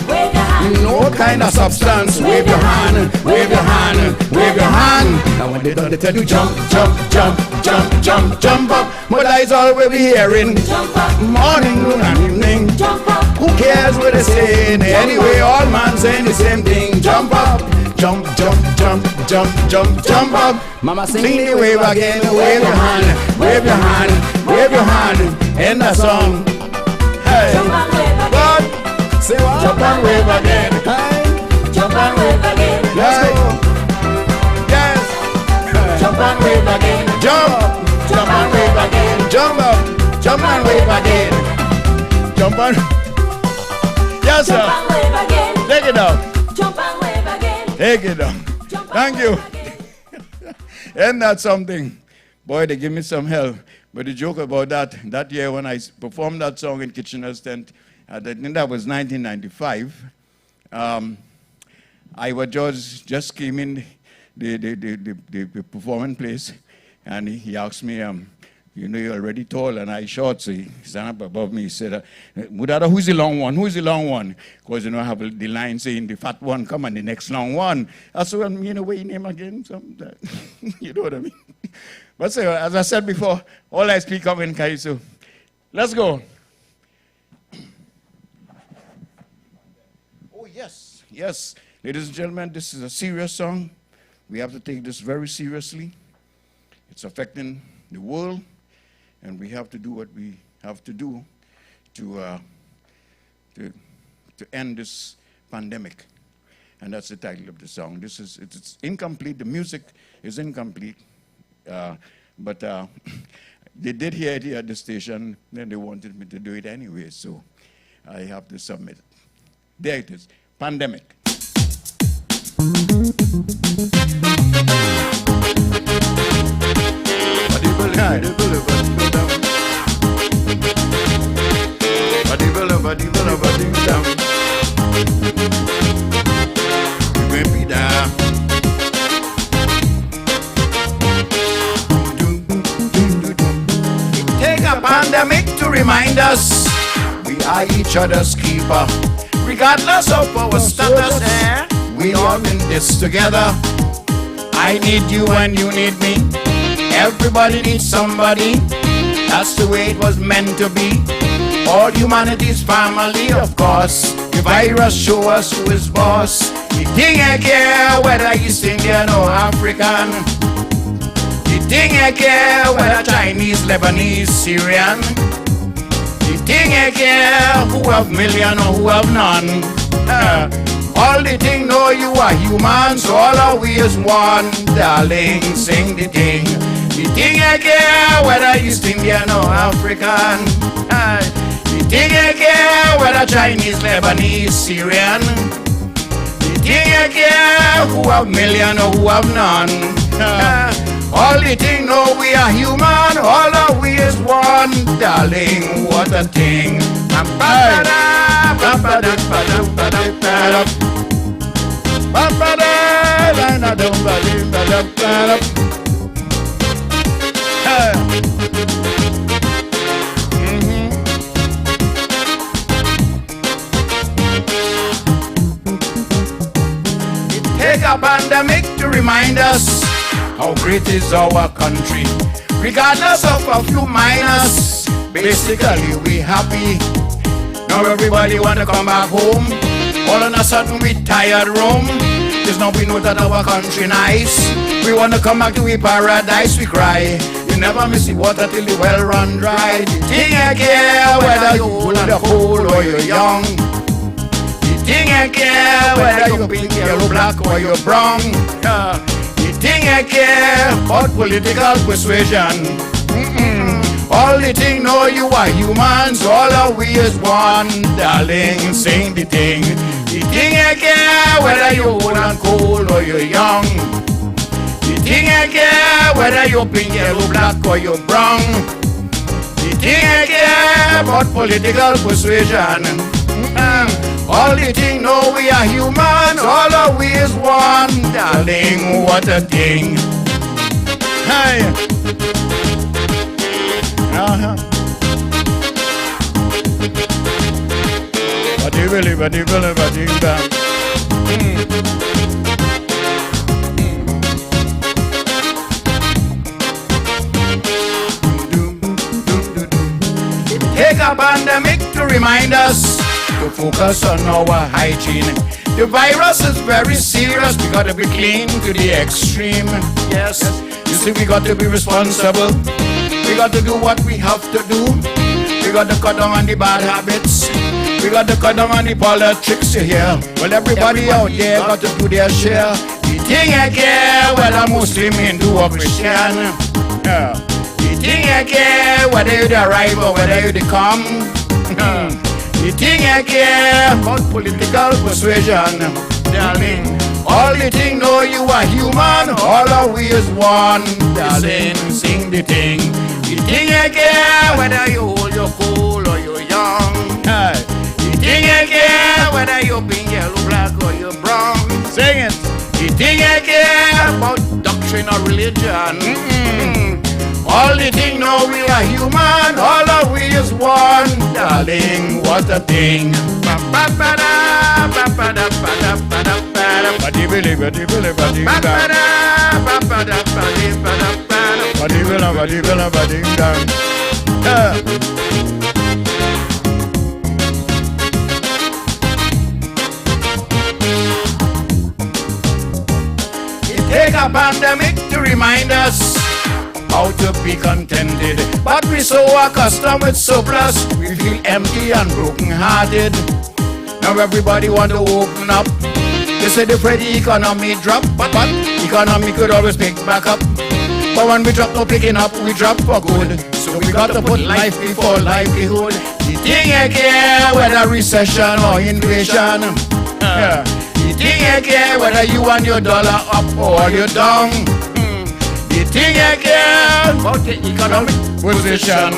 No kind of substance. Wave your hand, wave your hand, wave your hand. Now when they done, they tell you jump, jump, jump, jump, jump, jump up. But that is all we'll be hearing. Morning, noon, and evening. Who cares what they're saying? Anyway, all man saying the same thing. Jump up, jump, jump, jump, jump, jump, jump up. Mama sing the wave again. Wave your hand, wave your hand, wave your hand. End the song. Hey, what? Say what? Jump and wave again. Hey, jump and wave again. Let's go. Yes. Jump and wave again. Jump. Jump and wave again. Jump up. Jump and wave again. Jump and. Yes, sir. Jump and wave again. Take it down. Jump and wave again. Take it down. Thank you. Isn't that something? Boy, they give me some help. But the joke about that year when I performed that song in Kitchener's tent, I think that was 1995. Iwer just came in the performing place, and he asked me, you know, you're already tall and I short, so he stand up above me. He said, Mudada, who's the long one? Who's the long one? Because, you know, I have the line saying, the fat one, come on, the next long one. That's what you know, what your name again? You know what I mean? But so, as I said before, all I speak of in Kaiso. Let's go. Oh, yes, yes. Ladies and gentlemen, this is a serious song. We have to take this very seriously. It's affecting the world, and we have to do what we have to do to end this pandemic. And that's the title of the song. It's incomplete. The music is incomplete. But they did hear it here at the station, then they wanted me to do it anyway, so I have to submit it. There it is, Pandemic. Pandemic to remind us we are each other's keeper. Regardless of our status, we all in this together. I need you and you need me. Everybody needs somebody. That's the way it was meant to be. All humanity's family, of course. The virus show us who is boss. The thing I care whether East Indian or African. The thing I care whether Chinese, Lebanese, Syrian. The thing I care who have million or who have none. All the thing know you are human, so all of we is one. Darling, sing the thing. The thing I care whether East Indian or African. The thing I care whether Chinese, Lebanese, Syrian. The thing I care who have million or who have none. All the thing know we are human, all of we is one. Darling, what a thing. Take a pandemic to remind us how great is our country. Regardless of a few minus, basically we happy. Now everybody wanna come back home. All of a sudden we tired roam. Just now we know that our country nice. We wanna come back to a paradise, we cry. You never miss the water till the well run dry. The thing I care whether you old or cold or you're young. The thing I care whether you're pink, yellow, black or you're brown. The thing I care about political persuasion. All the thing know you are humans, all of we is one. Darling, sing the thing. The thing I care whether you're old and cold or you're young. The thing I care whether you're pink, yellow, black or you're brown. The thing I care about political persuasion. All the thing know we are human, all of we is one. Darling, what a thing. Hey. Take a pandemic to remind us to focus on our hygiene. The virus is very serious, we gotta be clean to the extreme. Yes, you see we got to be responsible. We got to do what we have to do. We got to cut down on the bad habits. We got to cut down on the politics here. Well, everybody out there got to do their share. The thing I care whether Muslim, Hindu or Christian. The thing I care whether you arrive or whether you come. The thing I care about political persuasion. Darling, all the thing know you are human, all of we is one. Darling, sing the thing. The thing I care whether you old, you're cold or you're young. The thing I care whether you're pink, yellow, black or you're brown. Sing it. The thing I care about doctrine or religion. All the thing know we are human, all of we is one. Darling, what a thing. Take a pandemic to remind us how to be contented, but we so accustomed with surplus, we feel empty and broken-hearted. Now everybody want to open up. They say the Freddy economy drop, but economy could always pick back up. But when we drop, no picking up, we drop for good. So we got to put life before livelihood. The thing I care whether recession or inflation. The thing I care whether you want your dollar up or you're down. The thing I care about the economic position.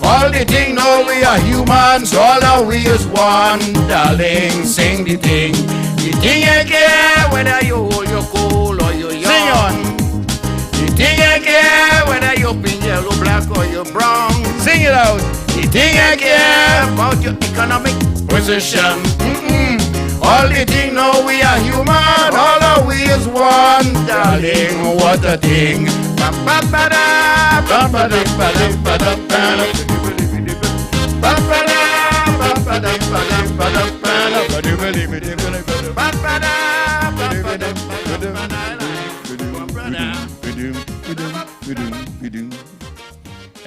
All the thing know we are humans, all of we is one. Darling, sing the thing. The thing I care whether you old, you're cold or you're young. Sing on. The thing I care whether you're pink, yellow, black or you're brown. Sing it out. The thing I care about your economic position. All the thing know we are human, all of we is one. Darling, what a thing.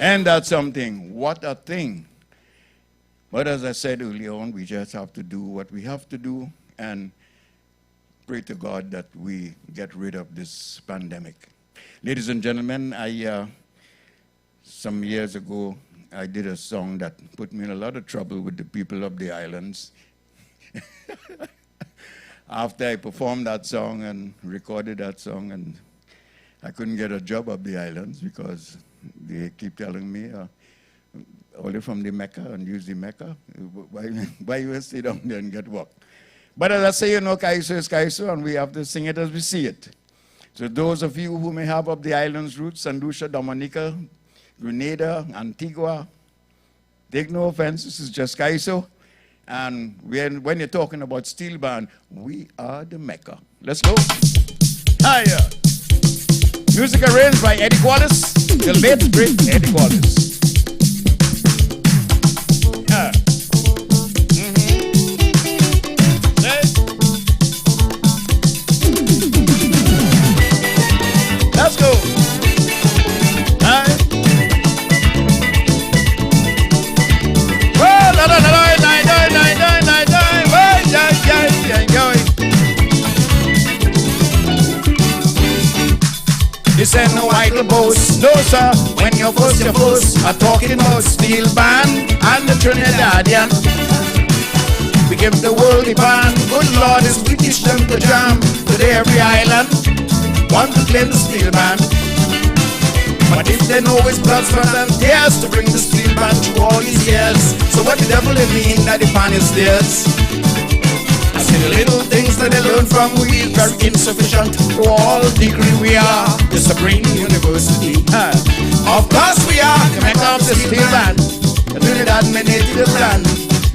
And that's something. What a thing. But as I said earlier on, we just have to do what we have to do and pray to God that we get rid of this pandemic. Ladies and gentlemen, some years ago, I did a song that put me in a lot of trouble with the people of the islands. After I performed that song and recorded that song, and I couldn't get a job up the islands because they keep telling me, only from the Mecca and use the Mecca. Why you stay down there and get work? But as I say, you know, Kaiso is Kaiso, and we have to sing it as we see it. So those of you who may have up the islands roots, St. Lucia, Dominica, Grenada, Antigua, take no offense, this is just Kaiso. And when you're talking about steel band, we are the Mecca. Let's go. Hiya. Music arranged by Eddie Wallace, the late great Eddie Wallace. Let's go. This ain't no idle boast, no sir. When you're force, I'm talking about steel band and the Trinidadian. We give the world the band. Good Lord, as we teach them to jam. Today every island want to claim the steel band. But if they know it's blood, sweat and tears to bring the steel band through all these years, so what the devil they mean that the pan is theirs? I see the little things that they learn from we very insufficient to all degree we are the Supreme University. Of course we are the Mecca of the steel band, the Trinidad native land.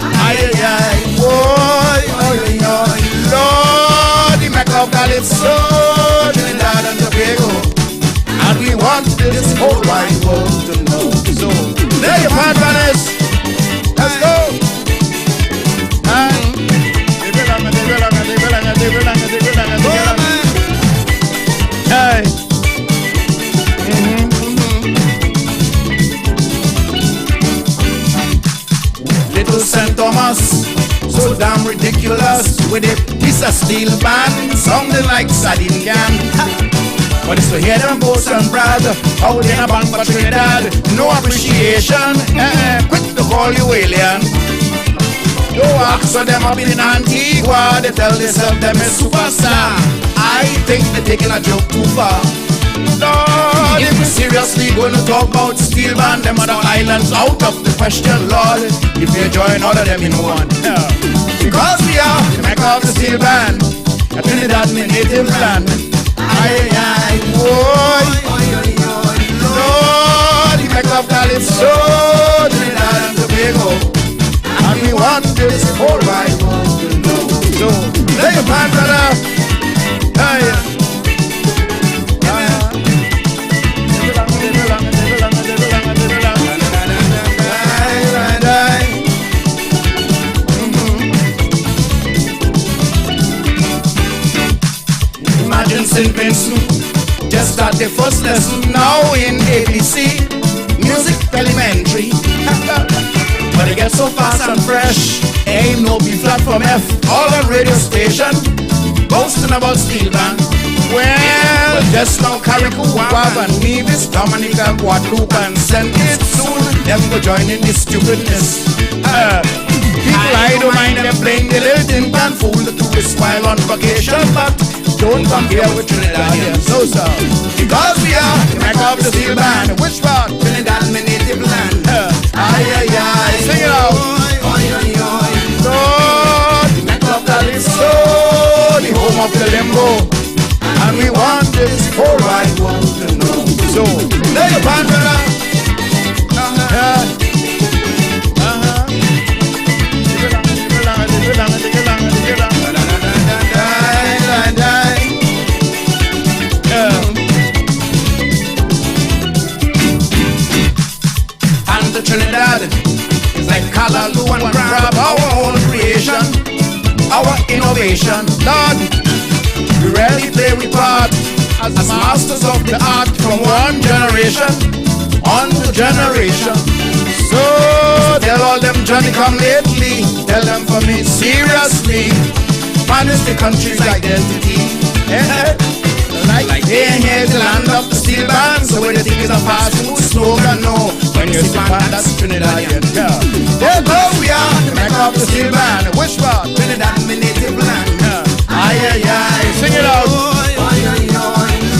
Ay ay ay, boy, oy oy oy, Lord, the Mecca of Calypso, Trinidad and Tobago, and we want this whole wide world to know. So there you are, brothers. Let's go. Hey. Little St. Thomas, so damn ridiculous, with a piece of steel band sounding like sardine can. But it's to hear them boast and brag how they in a band for Trinidad, no appreciation, quick to call you alien. No ask for them up in Antigua, they tell themselves them is superstar. I think they're taking a joke too far. Lord, if we seriously gonna talk about steel band, them other islands out of the question, Lord. If you join all of them in one, because we are the Mecca of the steel band, a Trinidad my native land. Aye aye, boy, Lord, the Mecca of Calypso, Trinidad and Tobago. And we want this whole wide world to know. So, lay your hand, brother. Hey. Imagine St. Vincent, just at the first lesson now in ABC, music elementary. But it gets so fast and fresh, ain't no B flat from F. All on radio station, boasting about steel band. Well, just now Carrico Wab and Nevis, Dominica, Guadalupe and St. Kitts soon, them go join in this stupidness. People I don't mind them playing the little tin can fool the tourists while on vacation, but don't compare with Trinidadians, no sir. Because we are the Mecca of the steel band. Which part? Trinidad, my native land. Ay ay ay, sing it out. Oy oy oy, Lord, the Mecca of Calypso, the home of the limbo, and we want this whole wide world to know. So, there you are, brother. And the Trinidad is like Callaloo and Crab, our own creation, our innovation. Lord, we rarely play with part as masters of the art from one generation. on the generation. So tell all them Johnny come lately, tell them for me seriously. Man is the country's identity. Like they ain't here to land up the steel band. So when you think it's a fast food slogan, no. When you see man, that's Trinidadian. Yeah. There go we are, the mecca of the steel band. Which part? Trinidad, my native land. Aye, aye, aye. Sing it out.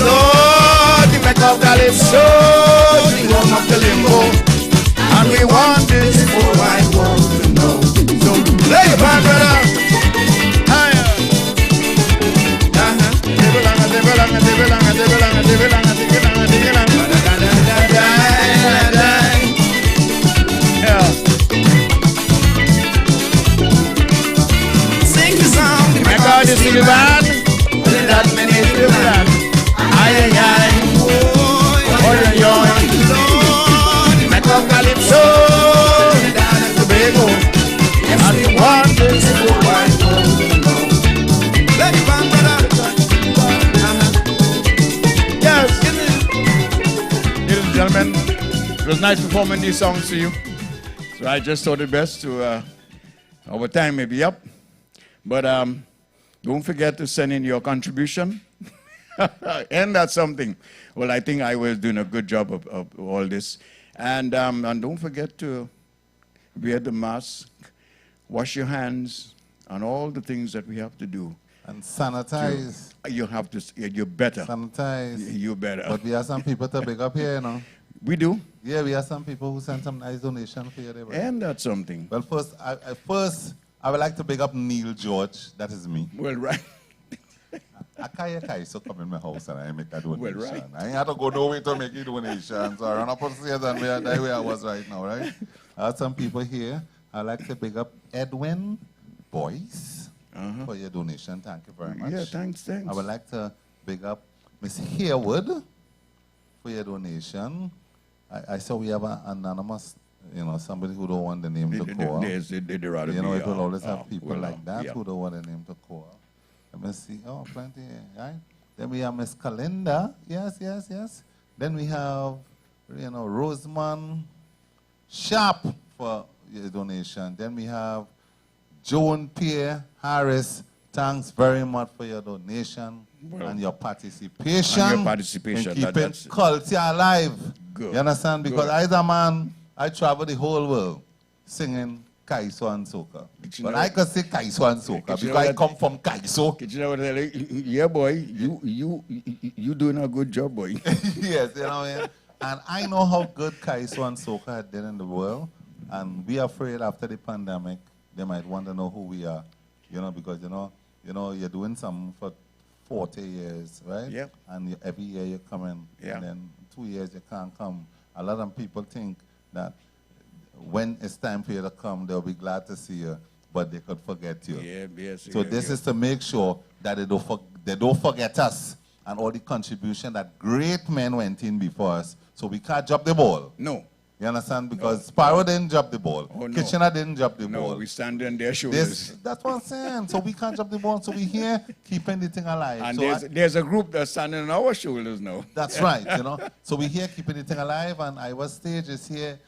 Lord, the mecca of Calypso, the home of the limbo. And we want this whole wide world to know. So lay your band, brother. Sing the song, the mecca of the steel band. That many steel band. Aye, aye, aye. Oy, oy, oy. Lord, the mecca of Calypso. Trinidad and Tobago. And we want this whole wide world to know. Let your band, brother. Yes. Ladies and gentlemen, it was nice performing these songs to you. So I just thought it best to, our time may be up. But don't forget to send in your contribution. And that's something. Well, I think I was doing a good job of all this. And don't forget to wear the mask, wash your hands, and all the things that we have to do. And sanitize. You have to, you better. Sanitize. You better. But we have some people to big up here, you know. We do. Yeah, we have some people who sent some nice donation for you there. And that's something. Well, I would like to big up Neil George. That is me. Well, right. I can't so come in my house and I make a donation. Well, right. I ain't have to go nowhere to make a donation. So I run up upstairs and that's where I was right now, right? I have some people here. I'd like to big up Edwin Boyce for your donation. Thank you very much. Yeah, thanks. I would like to big up Miss Haywood for your donation. I saw we have an anonymous, somebody who don't want the name to call. You know, it will always have people like that who don't want the name to call. Let me see. Oh, plenty, right? Then we have Miss Kalinda. Yes, yes, yes. Then we have, Rosamond Sharp for your donation. Then we have Joan Pierre Harris. Thanks very much for your donation and your participation. And your participation. In keeping culture alive. Good. You understand? Because as a man, I travel the whole world singing Kaiso and soca. But I could say Kaiso and soca because I come from Kaiso. Yeah, boy, you doing a good job, boy. Yes, you know, and I know how good Kaiso and soca had done in the world. And we are afraid after the pandemic, they might want to know who we are. Because, you're doing something for 40 years, right? Yep. And every year you come in. Yeah. And then 2 years you can't come. A lot of people think that when it's time for you to come, they'll be glad to see you, but they could forget you. Yeah, yes. So this is to make sure that they don't forget us and all the contribution that great men went in before us. So we can't drop the ball. No. You understand? Because Sparrow didn't drop the ball. Oh, no. Kitchener didn't drop the ball. No, we stand on their shoulders. That's what I'm saying. So we can't drop the ball. So we're here keeping the thing alive. And so there's a group that's standing on our shoulders now. That's right, So we're here keeping the thing alive, and Iwer Stage is here.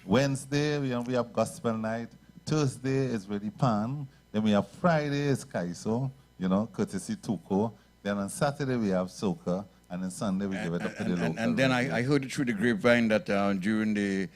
Wednesday, we have gospel night. Thursday is really Pan. Then we have Friday is Kaiso, courtesy Tuko. Then on Saturday we have soca. And then Sunday we give it up to the local. And then I heard it through the grapevine that during the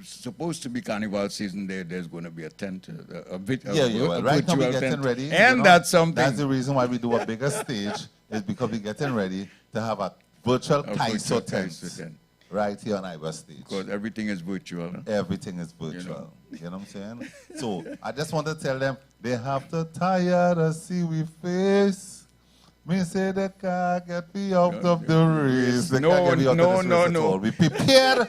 supposed to be carnival season, there's going to be a tent, right now we're getting ready. And that's something. That's the reason why we do a bigger stage, is because we're getting ready to have a virtual Kaiso tent right here on Iwer Stage. Because everything is virtual. Huh? Everything is virtual. You know what I'm saying? So I just want to tell them they have to tire to see we face. Me say they can't get me out of the race. They can't get me out of this race at all. We prepare,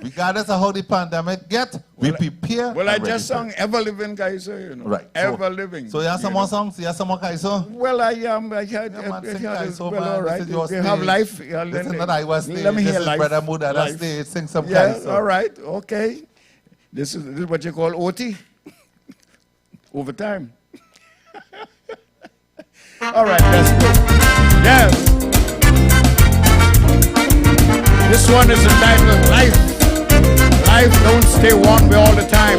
regardless of how the pandemic get, we prepare. Well, I just sung Ever Living Kaiso, Right. Ever Living. So you have some more songs? You have some more Kaiso? Well, I had Kaiso, well, man. all right. This is your You have stage. life. This is not Iwer Stage. Let me hear this is life. Brother Mudada Life. Stage. Sing some Yeah, Kaiso. all right. Okay. This is what you call OT. Overtime. All right, let's go. Yes. This one is entitled Life. Life don't stay one way all the time.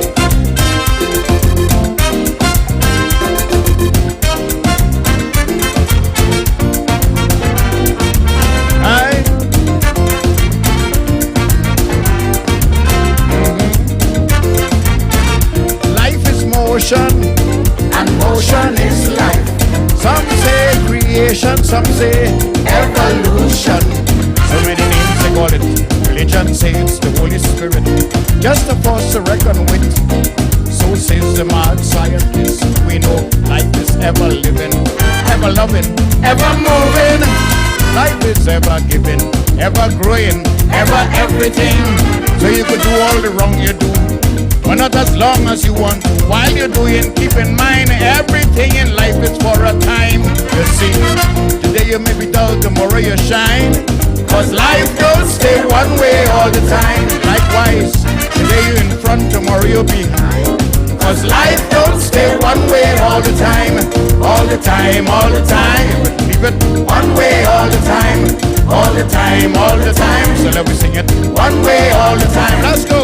Aye. Life is motion, And motion is life. some say creation, some say Evolution. so many names they call it. Religion says it's the Holy Spirit, just a force to reckon with. So says the mad scientist. We know life is ever living, ever loving, ever moving. Life is ever giving, ever growing, ever everything. So you could do all the wrong you do, but not as long as you want. While you're doing, keep in mind everything in life is for a time. You see, today you may be dull, tomorrow you shine. Cause life don't stay one way all the time. Likewise, today you're in front, tomorrow you're behind. Cause life don't stay one way all the time. All the time, all the time. Leave it one way all the time. All the time, all the time. So let me sing it one way all the time. Let's go.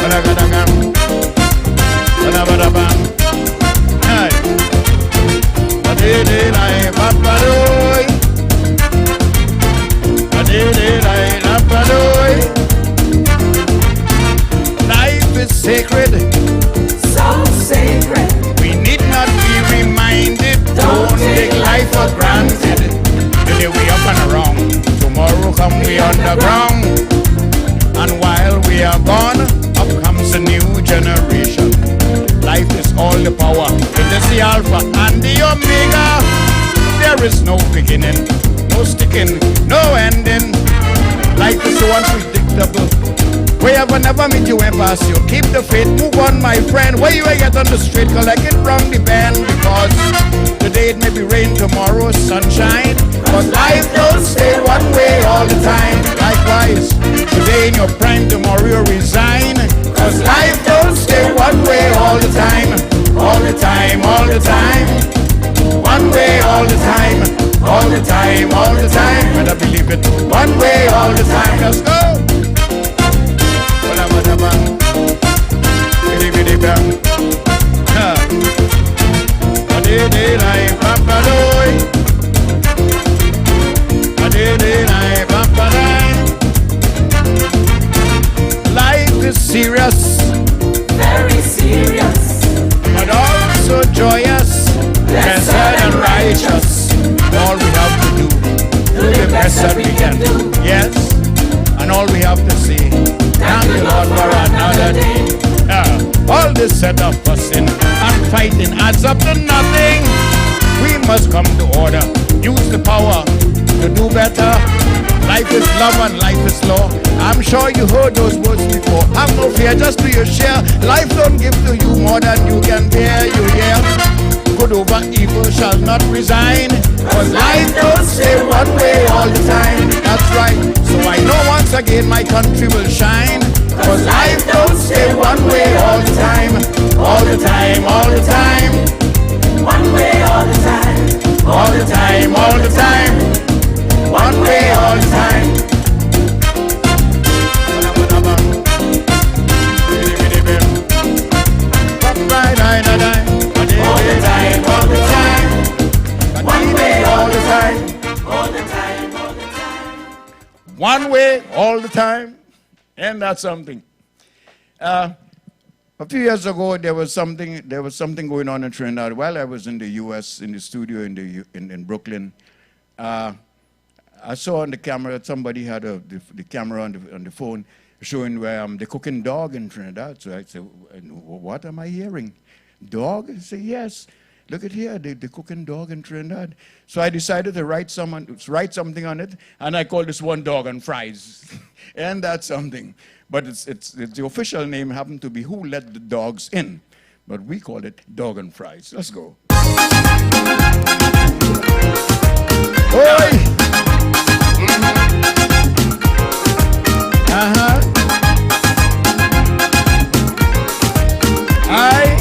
Ba-da-ga-da-gam. Ba-da-ba-da-bam. Hey. Ba-dee-dee-dee, ba-ba-doo. Ba-dee-dee-dee, ba-ba-doo. Life is sacred. So sacred. We need not be reminded. Don't take life for granted. Today we up and around, tomorrow come we underground. And while we are gone, up comes a new generation. Life is all the power. It is the Alpha and the Omega. There is no beginning, no sticking, no ending. Life is so unpredictable. We ever never meet you and pass you. Keep the faith, move on my friend. Where you get on the street, collect it from the band. Because today it may be rain, tomorrow sunshine. Cause life don't stay one way all the time. Likewise, today in your prime, tomorrow you resign. Cause life don't stay one way all the time. All the time, all the time. One way all the time. All the time, all the time. Better believe it. One way all the time. Let's go. Ba-da-ba-da-bang. Bidi-bidi-bang. Ha. Ba-di-di-di, ba-ba-doi. Ba-di-di-di, ba-ba-dai. Life is serious, Very serious. but also joyous, blessed and righteous. All we have to do, Do the best that we can do. yes, and all we have to say, thank you Lord for another day. All this set of fussing and fighting adds up to nothing. We must come to order, use the power to do better. Life is love and life is law. I'm sure you heard those words before. Have no fear, just do your share. Life don't give to you more than you can bear. You hear? Good over evil shall not resign. Cause life don't stay one way all the time. That's right. So I know once again my country will shine. Cause life don't stay one way all the time. All the time, all the time. One way all the time. All the time, all the time. One way all the time. All the time, all the time. One way all the time. All the time, all the time. One way all the time. And that's something. A few years ago, there was something going on in Trinidad. While I was in the U.S. in the studio in Brooklyn, I saw on the camera that somebody had the camera on the phone showing where the cooking dog in Trinidad. So I said, "What am I hearing? Dog?" I said, "Yes. Look at here, the cooking dog in Trinidad." So I decided to write something on it, and I called this one Dog and Fries, and that's something. But it's the official name happened to be Who Let the Dogs In, but we call it Dog and Fries. Let's go. Oi! Aye.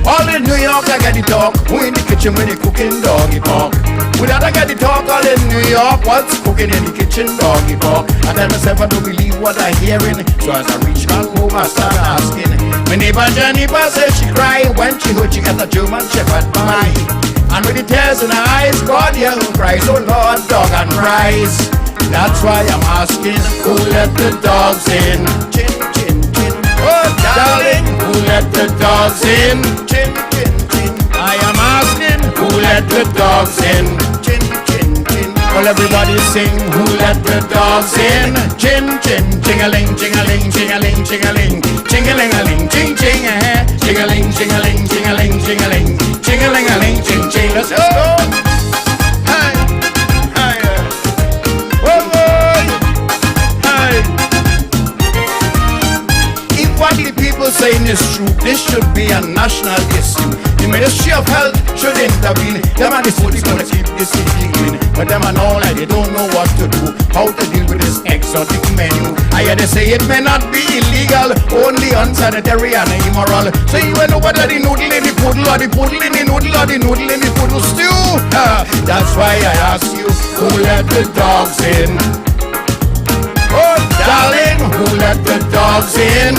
All in New York, I got the dog. Who in the kitchen when they cooking doggy pork? Mudada get the talk all in New York. What's cooking in the kitchen, doggy pork? I tell myself I don't believe what I hearing. So as I reach back home, I start asking. My neighbor Jennifer says she cry when she heard she got a German Shepherd pie. And with the tears in her eyes, God, yeah, who cries, oh Lord, dog and fries. That's why I'm asking, who let the dogs in? Chin, chin, chin. Oh, darling, who let the dogs in? Chin, chin, chin. I am asking, who let the dogs in? Chin, chin, chin. Well, everybody sing, who let the dogs in? Chin, chin, ching-a-ling, ching-a-ling, ching-a-ling, ching-a-ling, ching-a-ling-a-ling, ching, ching, ching-a-ling, ching-a-ling, ching-a-ling, ching-a-ling, ching-a-ling-a-ling, ching, ching. Let's go. What the people saying is true. This should be a national issue. The Ministry of Health should intervene. Them and the foodies gonna keep this city clean, but them and all like they don't know what to do, how to deal with this exotic menu. I hear they say it may not be illegal, only unsanitary and immoral. So you know whether the noodle in the poodle or the poodle in the noodle or the noodle in the poodle stew. That's why I ask you, who let the dogs in? Oh darling, who let the dogs in?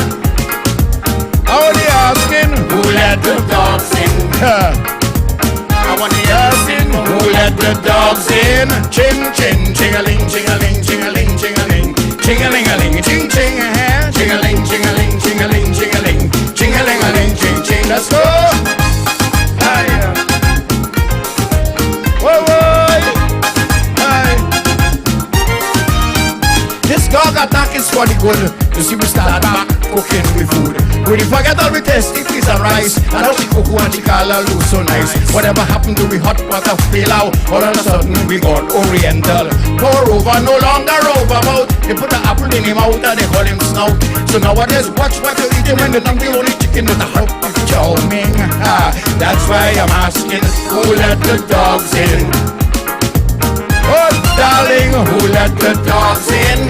I want to asking, who let the dogs in? I want to asking, who let the dogs in? Chin, chin, ching-a-ling, ching-a-ling, ching-a-ling, ching-a-ling, ching-a-ling-a-ling, ching-ching, ching-a-ling, ching-a-ling, ching-a-ling, ching-a-ling, ching-a-ling-a-ling, ching-ching. Let's go! Hiya! Whoa, whoa! Hi! This dog attack is for the good. You see, we start back cooking with food. We forget all we taste, it is a rice. And how she cook and she call her look so nice. Whatever happened to the hot water fail out, all of a sudden we got oriental. Pour over, no longer about. They put the apple in him mouth and they call him snout. So nowadays watch what you eat when they don't the only chicken with the hot chow mein. That's why I'm asking, who let the dogs in? Oh darling, who let the dogs in?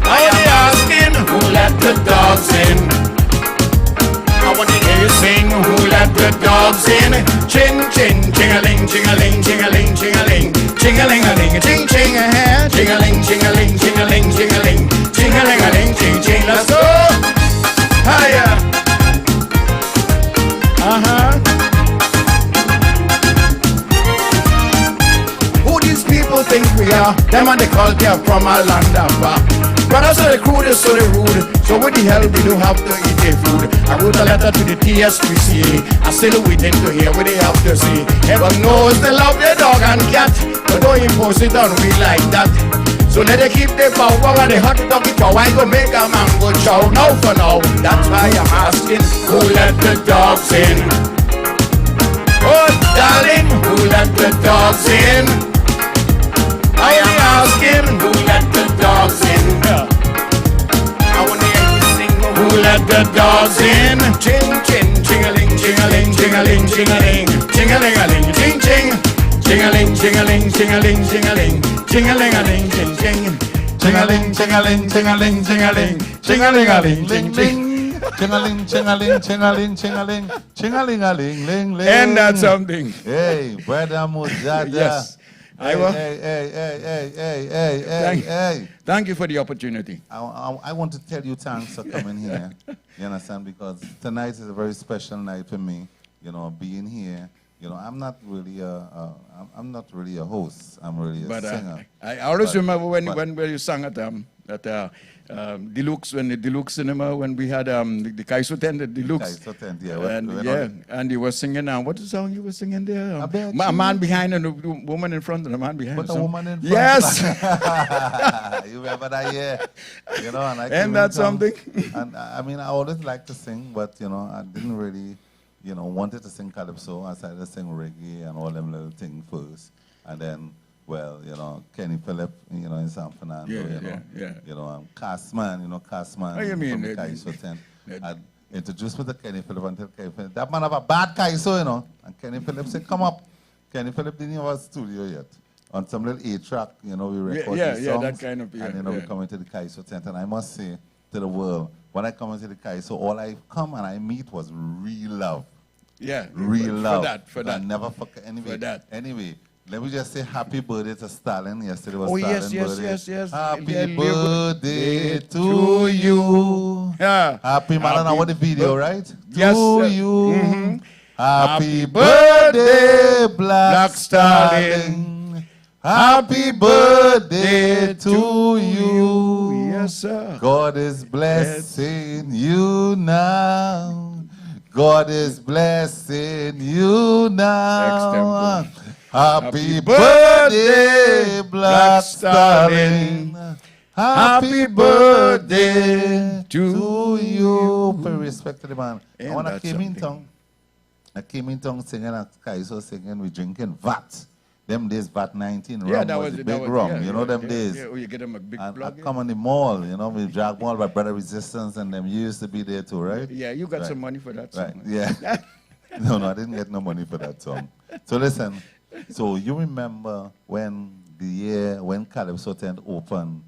I am asking, who let the dogs in? I want to hear you sing, who let the dogs in? Chin, chin, ching-a-ling, ching-a-ling, ching-a-ling, ching-a-ling, ching-a-ling-a-ling, ching-ching, ching-a-ling, ching-a-ling, ching-a-ling, ching-a-ling, ching-a-ling-a-ling, ching-ching. Let's go! Hiya! Who these people think we are? Them and they call them from a land of brothers are the crudest, so they rude. So what the hell they do have to eat their food? I wrote a letter to the TSPCA. I still waiting to hear what they have to say. Heaven knows they love their dog and cat, but don't impose it on me like that. So let they keep their power and the hot doggy chow. I go make a mango chow. Now for now, that's why I'm asking, who let the dogs in? Oh darling, who let the dogs in? I am asking, who let the dogs in? I want to hear you sing, who let the dogs in? Chin, chin, ching-a-ling, ching-a-ling, ching-a-ling, ching-a-ling, ching-a-ling-a-ling, ching-ching, ching-a-ling, ching-a-ling, ching-a-ling, ching-a-ling, ching-a-ling-a-ling, ching-ching, ching-a-ling, ching-a-ling, ching-a-ling, ching-a-ling, ching-a-ling-a-ling, ching-ching. Ching-a-ling, ching-a-ling, ching-a-ling, ching-a-ling, ching-a-ling-a-ling, ling-ling. And that's something. Hey, brother Mudada. Yes. Iwer. Hey. Thank you for the opportunity. I want to tell you thanks for coming here. You understand? Because tonight is a very special night for me. You know, being here. You know, I'm not really a host. I'm really a singer. I always remember when you sang at Deluxe, when the Deluxe Cinema, when we had the Kaiso tent at Deluxe. Kaiso tent, yeah. And you were singing, what the song you were singing there? A man behind and a woman in front and a man behind. But a woman in front. Yes. You remember that, yeah. You know, and that's something. And I mean, I always like to sing, but you know, I didn't really, you know, wanted to sing calypso. I started to sing reggae and all them little things first, and then. Well, you know, Kenny Phillip, you know, in San Fernando, you know, Castman, Oh, you mean, from the Kaiso tent. I introduced me to Kenny Phillip until Kenny Phillip, that man have a bad Kaiso, you know, and Kenny Phillip said, come up. Kenny Phillip didn't have a studio yet. On some little 8-track, you know, we record these songs, that kind of, and, you know, we come into the Kaiso tent, and I must say to the world, when I come into the Kaiso, all I come and I meet was real love. Yeah. Real love. For that. I never forget. Anyway, Let me just say happy birthday to Stalin. Yesterday was Oh, Stalin's yes, birthday. yes. Happy Yeah, birthday to you. Yeah. Happy man, and I want the video, right? Yes, To sir. you. Happy Happy birthday, Black Black Stalin. Happy birthday to you. Yes, sir. God is blessing you now. God is blessing you now. Extempo. Happy birthday, Black Stalin. Happy birthday to you. Very respect to the man. Ain't And when I that came in something? town singing, and Kaiso singing, we drinking VAT. Them days, VAT 19 rum Yeah, that was was the big rum. yeah, you know yeah, them yeah, days. Yeah, oh, you get them a big And I plug. come on the mall, you know, we drag mall by Brother Resistance and them. You used to be there too, right? Yeah, you got Right. some money for that. Right, song. yeah. No, I didn't get no money for that song. So listen, so you remember when the year when Calypso tent opened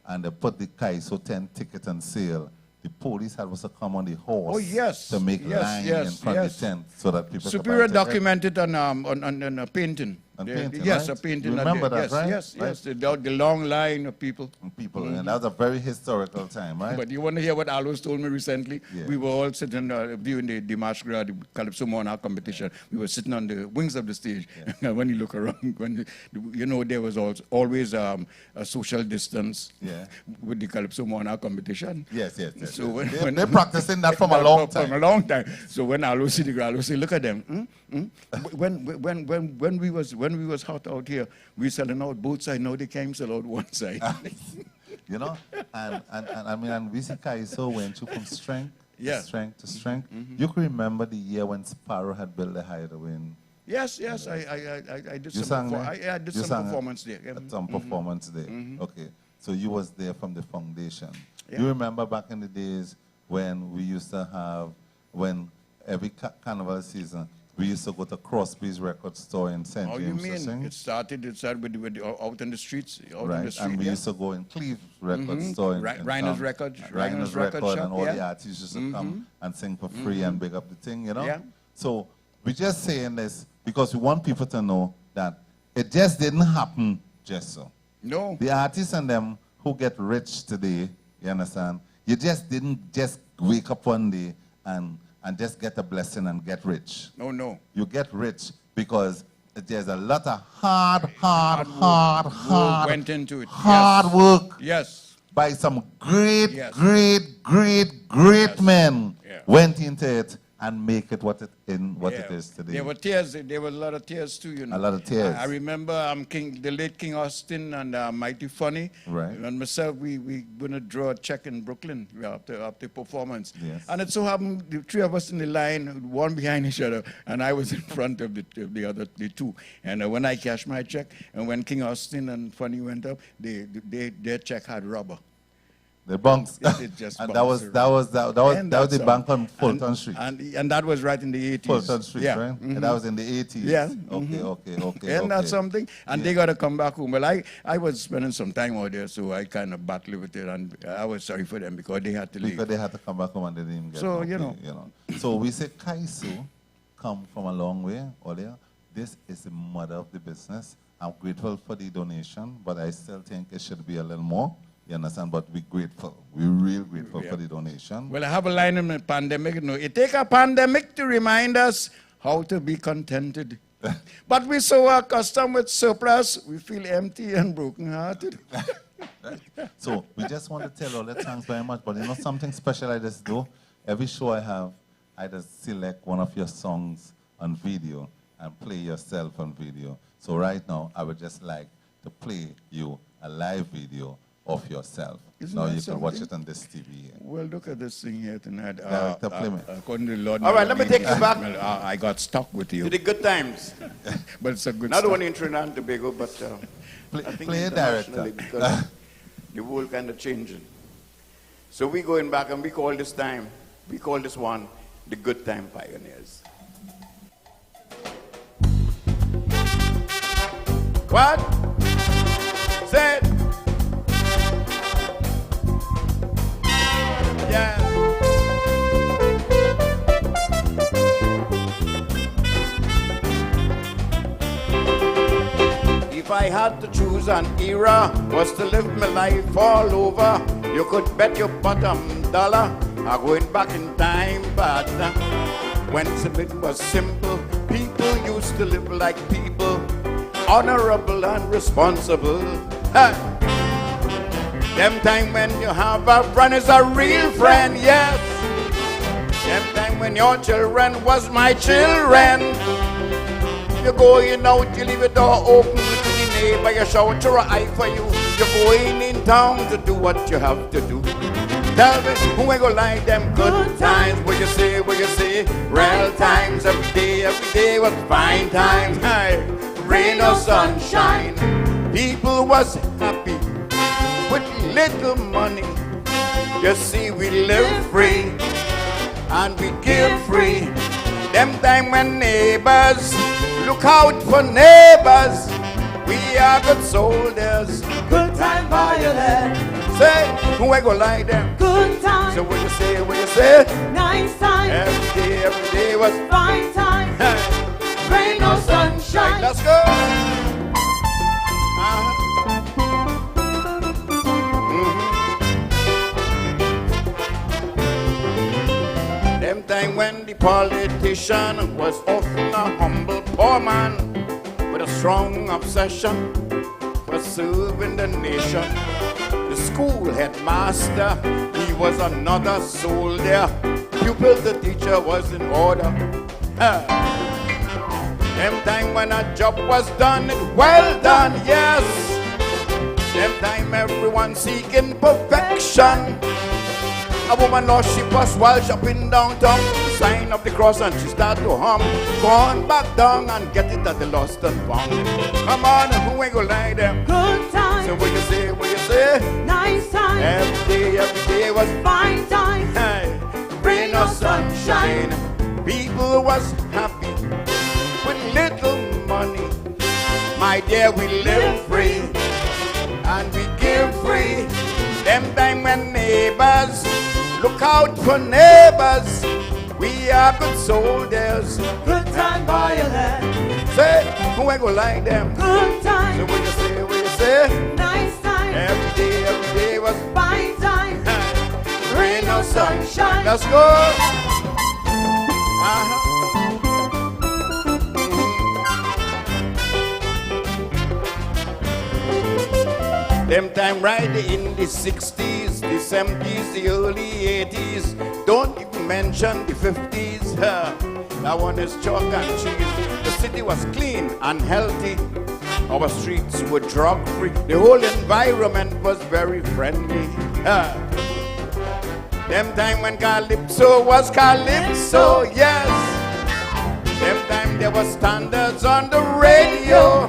and they put the Calypso tent ticket on sale, the police had to come on the horse Oh, yes. to make Yes, line yes, in front yes. of the tent so that people Superior could buy tickets. documented on a painting. On The- painting, yes, right? a painting. You remember that, yes, right? Yes, Right. yes. The long line of people. People, and that was a very historical time, right? But you want to hear what Alois told me recently? Yeah. We were all sitting viewing the March Gras, the Calypso Monarch competition. We were sitting on the wings of the stage. And when you look around, there was always a social distance Yeah. with the Calypso Monarch competition. Yes. So They're practicing that from a long From a time. long time. So when Alois see the Gras, Alois say, look at them. When we was hot out here, we selling out both sides. Now they came sell out one side. You know, and we see Kaiso went through from strength Yeah. to strength to strength. You can remember the year when Sparrow had built the hideaway in Yes, I did You some. sang there? I did You some sang performance there. Yeah. at some performance there. Okay, so you was there from the foundation. Yeah. You remember back in the days when we used to have, when every carnival season, we used to go to Crosby's record store in St. Oh, you James to mean sing. it started with the, out in the streets, out in Right, the street. and we yeah. used to go in Cleve record store. In Reiner's town. Record- Reiner's Reiner's Record record, shop, and all the yeah. artists used to come and sing for free and big up the thing, you know? Yeah. So we're just saying this because we want people to know that it just didn't happen just so. No. The artists and them who get rich today, you understand, you just didn't just wake up one day and just get a blessing and get rich. No. You get rich because there's a lot of hard Work went into it. hard Yes. work Yes. by some great, Yes. great men Yeah. went into it and make it what it Yeah. is today. There were tears. There were a lot of tears too. You know. A lot of tears. I remember the late King Austin and Mighty Funny. Right. And myself, we gonna draw a check in Brooklyn after performance. Yes. And it so happened the three of us in the line, one behind each other, and I was in front of the two. And when I cashed my check, and when King Austin and Funny went up, their check had rubber. The bunks. It just and bounced that was And the that's bank on Fulton Street. And that was right in the 80s. Fulton Street, Yeah. right? And that was in the 80s. Yeah. Okay. Isn't that something? And they Yeah. got to come back home. Well, I was spending some time out there, so I kind of battled with it, and I was sorry for them because they had to leave. Because they had to come back home and they didn't get So, no you pay, know. So we say Kaiso come from a long way, Olia. This is the mother of the business. I'm grateful for the donation, but I still think it should be a little more. You understand? But we're grateful. We're real grateful Yeah. for the donation. Well, I have a line in the pandemic. No, it take a pandemic to remind us how to be contented. But we're so accustomed with surplus, we feel empty and brokenhearted. So we just want to tell all the thanks very much. But you know something special I just do? Every show I have, I just select one of your songs on video and play yourself on video. So right now, I would just like to play you a live video of yourself. Isn't Now that you can watch something? it on this TV here. Well, look at this thing here tonight. Director, play me. According to the Lord. All right, let me take you back Well, I got stuck with to you. the good times. But it's a good Not stuff. only in Trinidad and Tobago, but I think Play it, internationally, director. because the world kind of changing. So we going back and we call this one the Good Time Pioneers. What? Say it. Yeah. had to choose an era, was to live my life all over. You could bet your bottom dollar I'm going back in time, but when it was simple, people used to live like people, honorable and responsible. Them time when you have a friend is a real friend, yes. Them time when your children was my children. You going out, you leave the door open to the neighbor, you shout your eye for you. You're going in town to do what you have to do. Tell me, who ain't gonna lie, them good times? What you say, real times, every day was fine times. Hey, rain or sunshine, people was happy with little money. You see, we live free and we give free. Them time when neighbors look out for neighbors, we are good soldiers. Good time violent. Say, who ain't gonna lie them? Good time. So what you say? Nice time. Every day was Fine time. Rain or sunshine. Let's go. Them time when the politician was often a humble poor man with a strong obsession for serving the nation. The school headmaster, he was another soldier. Pupil, the teacher was in order. Them time when a job was done, it well done, yes. Them time everyone seeking perfection. A woman lost she was while shopping downtown. Sign of the cross and she start to hum. Go on back down and get it at the lost and found. Come on, who ain't gonna lie them? Good time. So what you say? Nice time. Every day was Fine time. hey, rain or sunshine. People was happy with little money. My dear, we live free and we give free. Them time when neighbors look out for neighbors, we are good soldiers. Good time violent. Say, who ain't gonna like them? Good time. So what you say? Nice time. Every day was Fine time. Rain or sunshine. Let's go. Them time right in the 60s, the 70s, the early 80s. Don't even mention the 50s. That one is chalk and cheese. The city was clean and healthy. Our streets were drug free. The whole environment was very friendly. Them time when Calypso was Calypso, yes. Them time there was standards on the radio.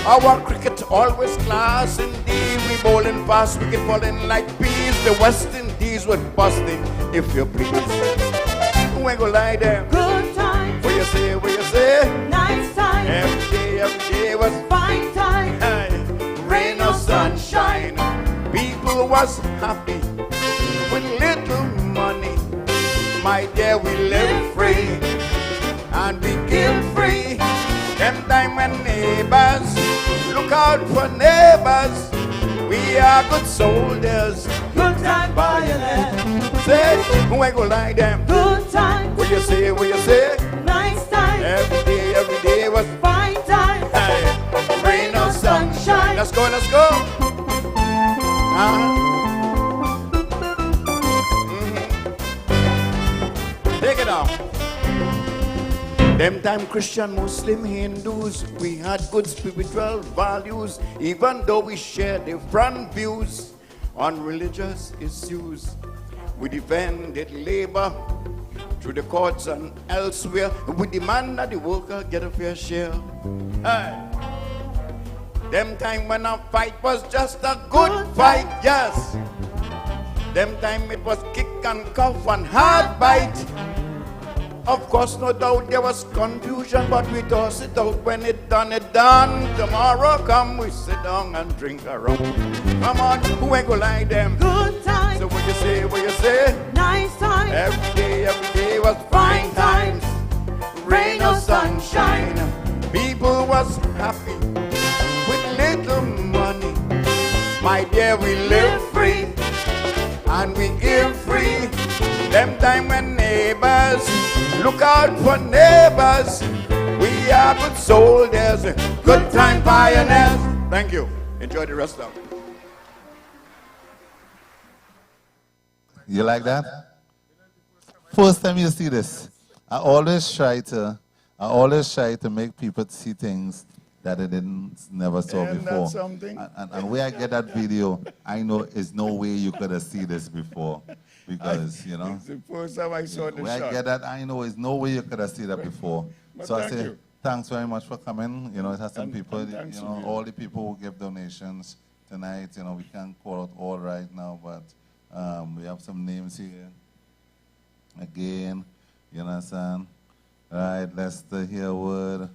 Our cricket always class indeed. We bowling fast, we get falling like peas. The West Indies were busting, if you please. Who ain't gonna lie there? Good time. What you say? Nice time. Every day was Fine time. hey, rain or sunshine. People was happy with little money. My dear, we live free and we give free. Them time when neighbors look out for neighbors, we are good soldiers. Good time violent. Say, who ain't gonna like them? Good time. What you say? Nice time. Every day was Fine time. hey, rain or sunshine. Let's go. Take it out. Them time Christian, Muslim, Hindus, we had good spiritual values, even though we share different views on religious issues. We defended labor through the courts and elsewhere. We demand that the worker get a fair share. Hey. Them time when a fight was just a good fight, yes. Them time it was kick and cuff and hard bite. Of course, no doubt there was confusion, but we toss it out when it done. Tomorrow come, we sit down and drink a rum. Come on, who ain't gonna lie them? Good time. So what you say? Nice time. Every day was fine times. Rain or sunshine. People was happy with My dear, we live free and we give free. Them time when neighbors look out for neighbors. We are good soldiers, good time pioneers. Thank you. Enjoy the rest of it. You like that? First time you see this, I always try to make people see things that they never saw Isn't before. that something? And where I get that video, I know there's no way you could have seen this before. Because, you know, It's the first time I saw the where shot. I get that, I know there's no way you could have seen that before. But So I thank say, you. thanks very much for coming. You know, it has some people, and thanks you to know, you. all the people who give donations tonight, you know, we can't call out all right now, but we have some names here. Again, you understand? Right, Lester Iwer,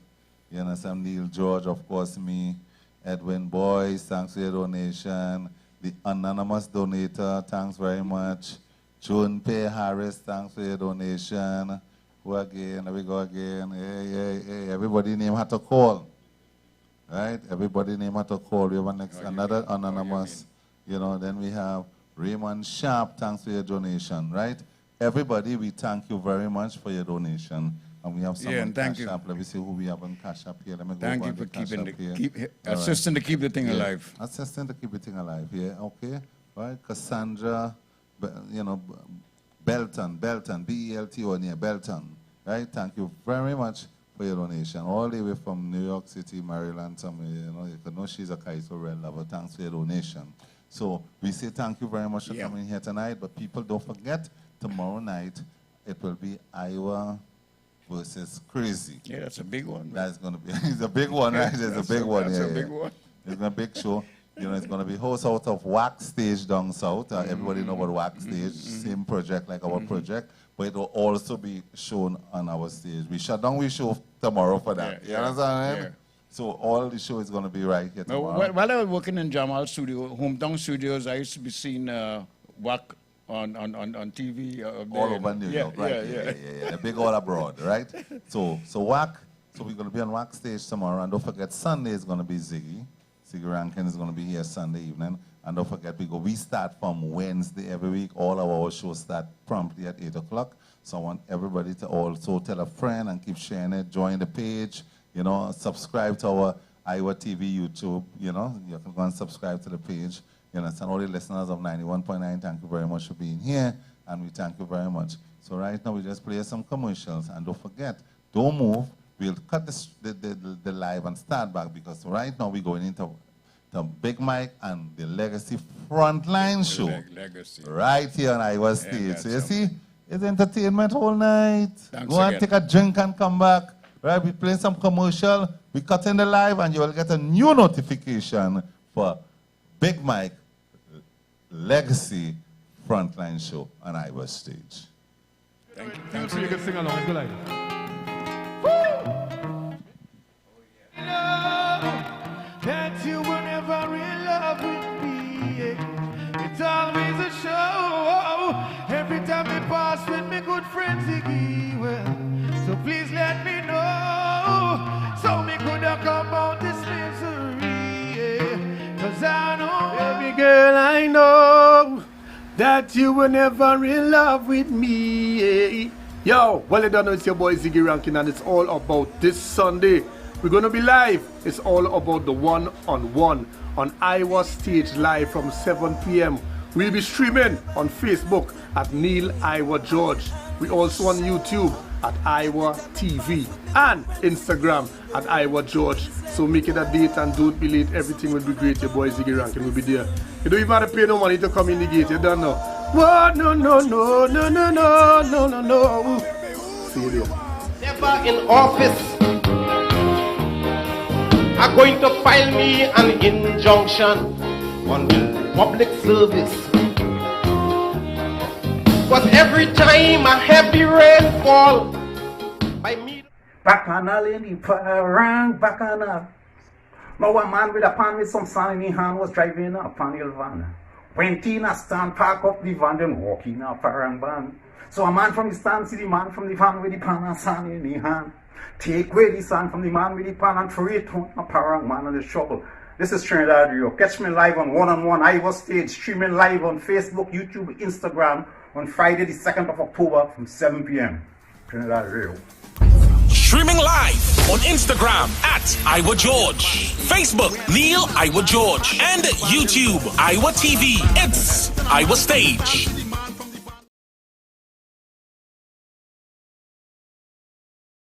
you understand? Neil George, of course, me. Edwin Boyce, thanks for your donation. The anonymous donator, thanks very much. June P. Harris, thanks for your donation. Who again? There we go again. Hey. Everybody name had to call. Right? Everybody name had to call. We have another anonymous. You know, then we have Raymond Sharp, thanks for your donation, right? Everybody, we thank you very much for your donation. And we have some on thank Cash you. App. Let me see who we have on Cash App here. Let me go Thank over you for the Cash keeping App here. keep All right. assisting to keep the thing Yeah. alive. Assistant to keep the thing alive, yeah, okay. Right, Cassandra, you know, Belton, B-E-L-T-O-N, yeah, Belton, right? Thank you very much for your donation. All the way from New York City, Maryland, somewhere, you know she's a Kaiso Red lover. Thanks for your donation. So we say thank you very much for coming here tonight, but people don't forget, tomorrow night, it will be Iwer versus Crazy. Yeah, that's a big one. That's going to be, it's a big one, right? It's a big one, That's yeah. a big one. It's a big show. You know, it's going to be host out of Wax Stage down south. Everybody know about Wax Stage, same project like our project, but it will also be shown on our stage. We shut down we show tomorrow for that. You understand? Right? Yeah. So all the show is going to be right here Now, tomorrow. while I was working in Jamal Studio, Hometown Studios, I used to be seeing work on TV. All over New York, right? Yeah. They're big all abroad, right? So WAC, so we're going to be on WAC stage tomorrow, and don't forget Sunday is going to be Ziggy. Ziggy Rankin is going to be here Sunday evening, and don't forget we start from Wednesday every week. All of our shows start promptly at 8 o'clock. So I want everybody to also tell a friend and keep sharing it. Join the page, you know, subscribe to our Iwer TV YouTube. You know, you can go and subscribe to the page. You understand? All the listeners of 91.9, thank you very much for being here, and we thank you very much. So right now we just play some commercials, and don't forget, don't move. We'll cut the live and start back, because right now we're going into the Big Mike and the Legacy Frontline show. Legacy. Right here on Iwer stage. So you see, it's entertainment all night. Thanks Go and again. take a drink and come back. Right, we playing some commercial, we cut in the live, and you will get a new notification for Big Mike Legacy Frontline show on Iwer stage. Thank you. So you can sing along. Let's go like That you were never in love with me. It's always a show. Every time they pass with me good friend Ziggy. Well, so please let me know, so me could have come out this misery. Cause I know, baby girl, I know that you were never in love with me. Yo, well, you don't know, it's your boy Ziggy Rankin, and it's all about this Sunday. We're going to be live. It's all about the one-on-one on Iwer Stage live from 7 p.m. We'll be streaming on Facebook at Neil Iwer George. We also on YouTube at Iwer TV and Instagram at Iwer George. So make it a date and don't be late. Everything will be great. Your boy Ziggy Rankin will be there. You don't even have to pay no money to come in the gate. You don't know. What? No. See you there. Never in office are going to file me an injunction on public service. But every time a heavy rainfall by me. Bacchanal in the parang, bacchanal. Now a man with a pan with some sand in his hand was driving a panel van. Went in a stand, park up the van, then walk in a parang van. So a man from the stand see the man from the van with the pan and sand in his hand. Take away the sand from the man with the pan and throw it on a parang man on the shovel. This is Trinidad Radio. Catch me live on One-on-One Iwer Stage, streaming live on Facebook, YouTube, Instagram on Friday the 2nd of October from 7 p.m. Trinidad Radio. Streaming live on Instagram at Iwer George, Facebook Neil Iwer George, and YouTube Iwer TV. It's Iwer Stage.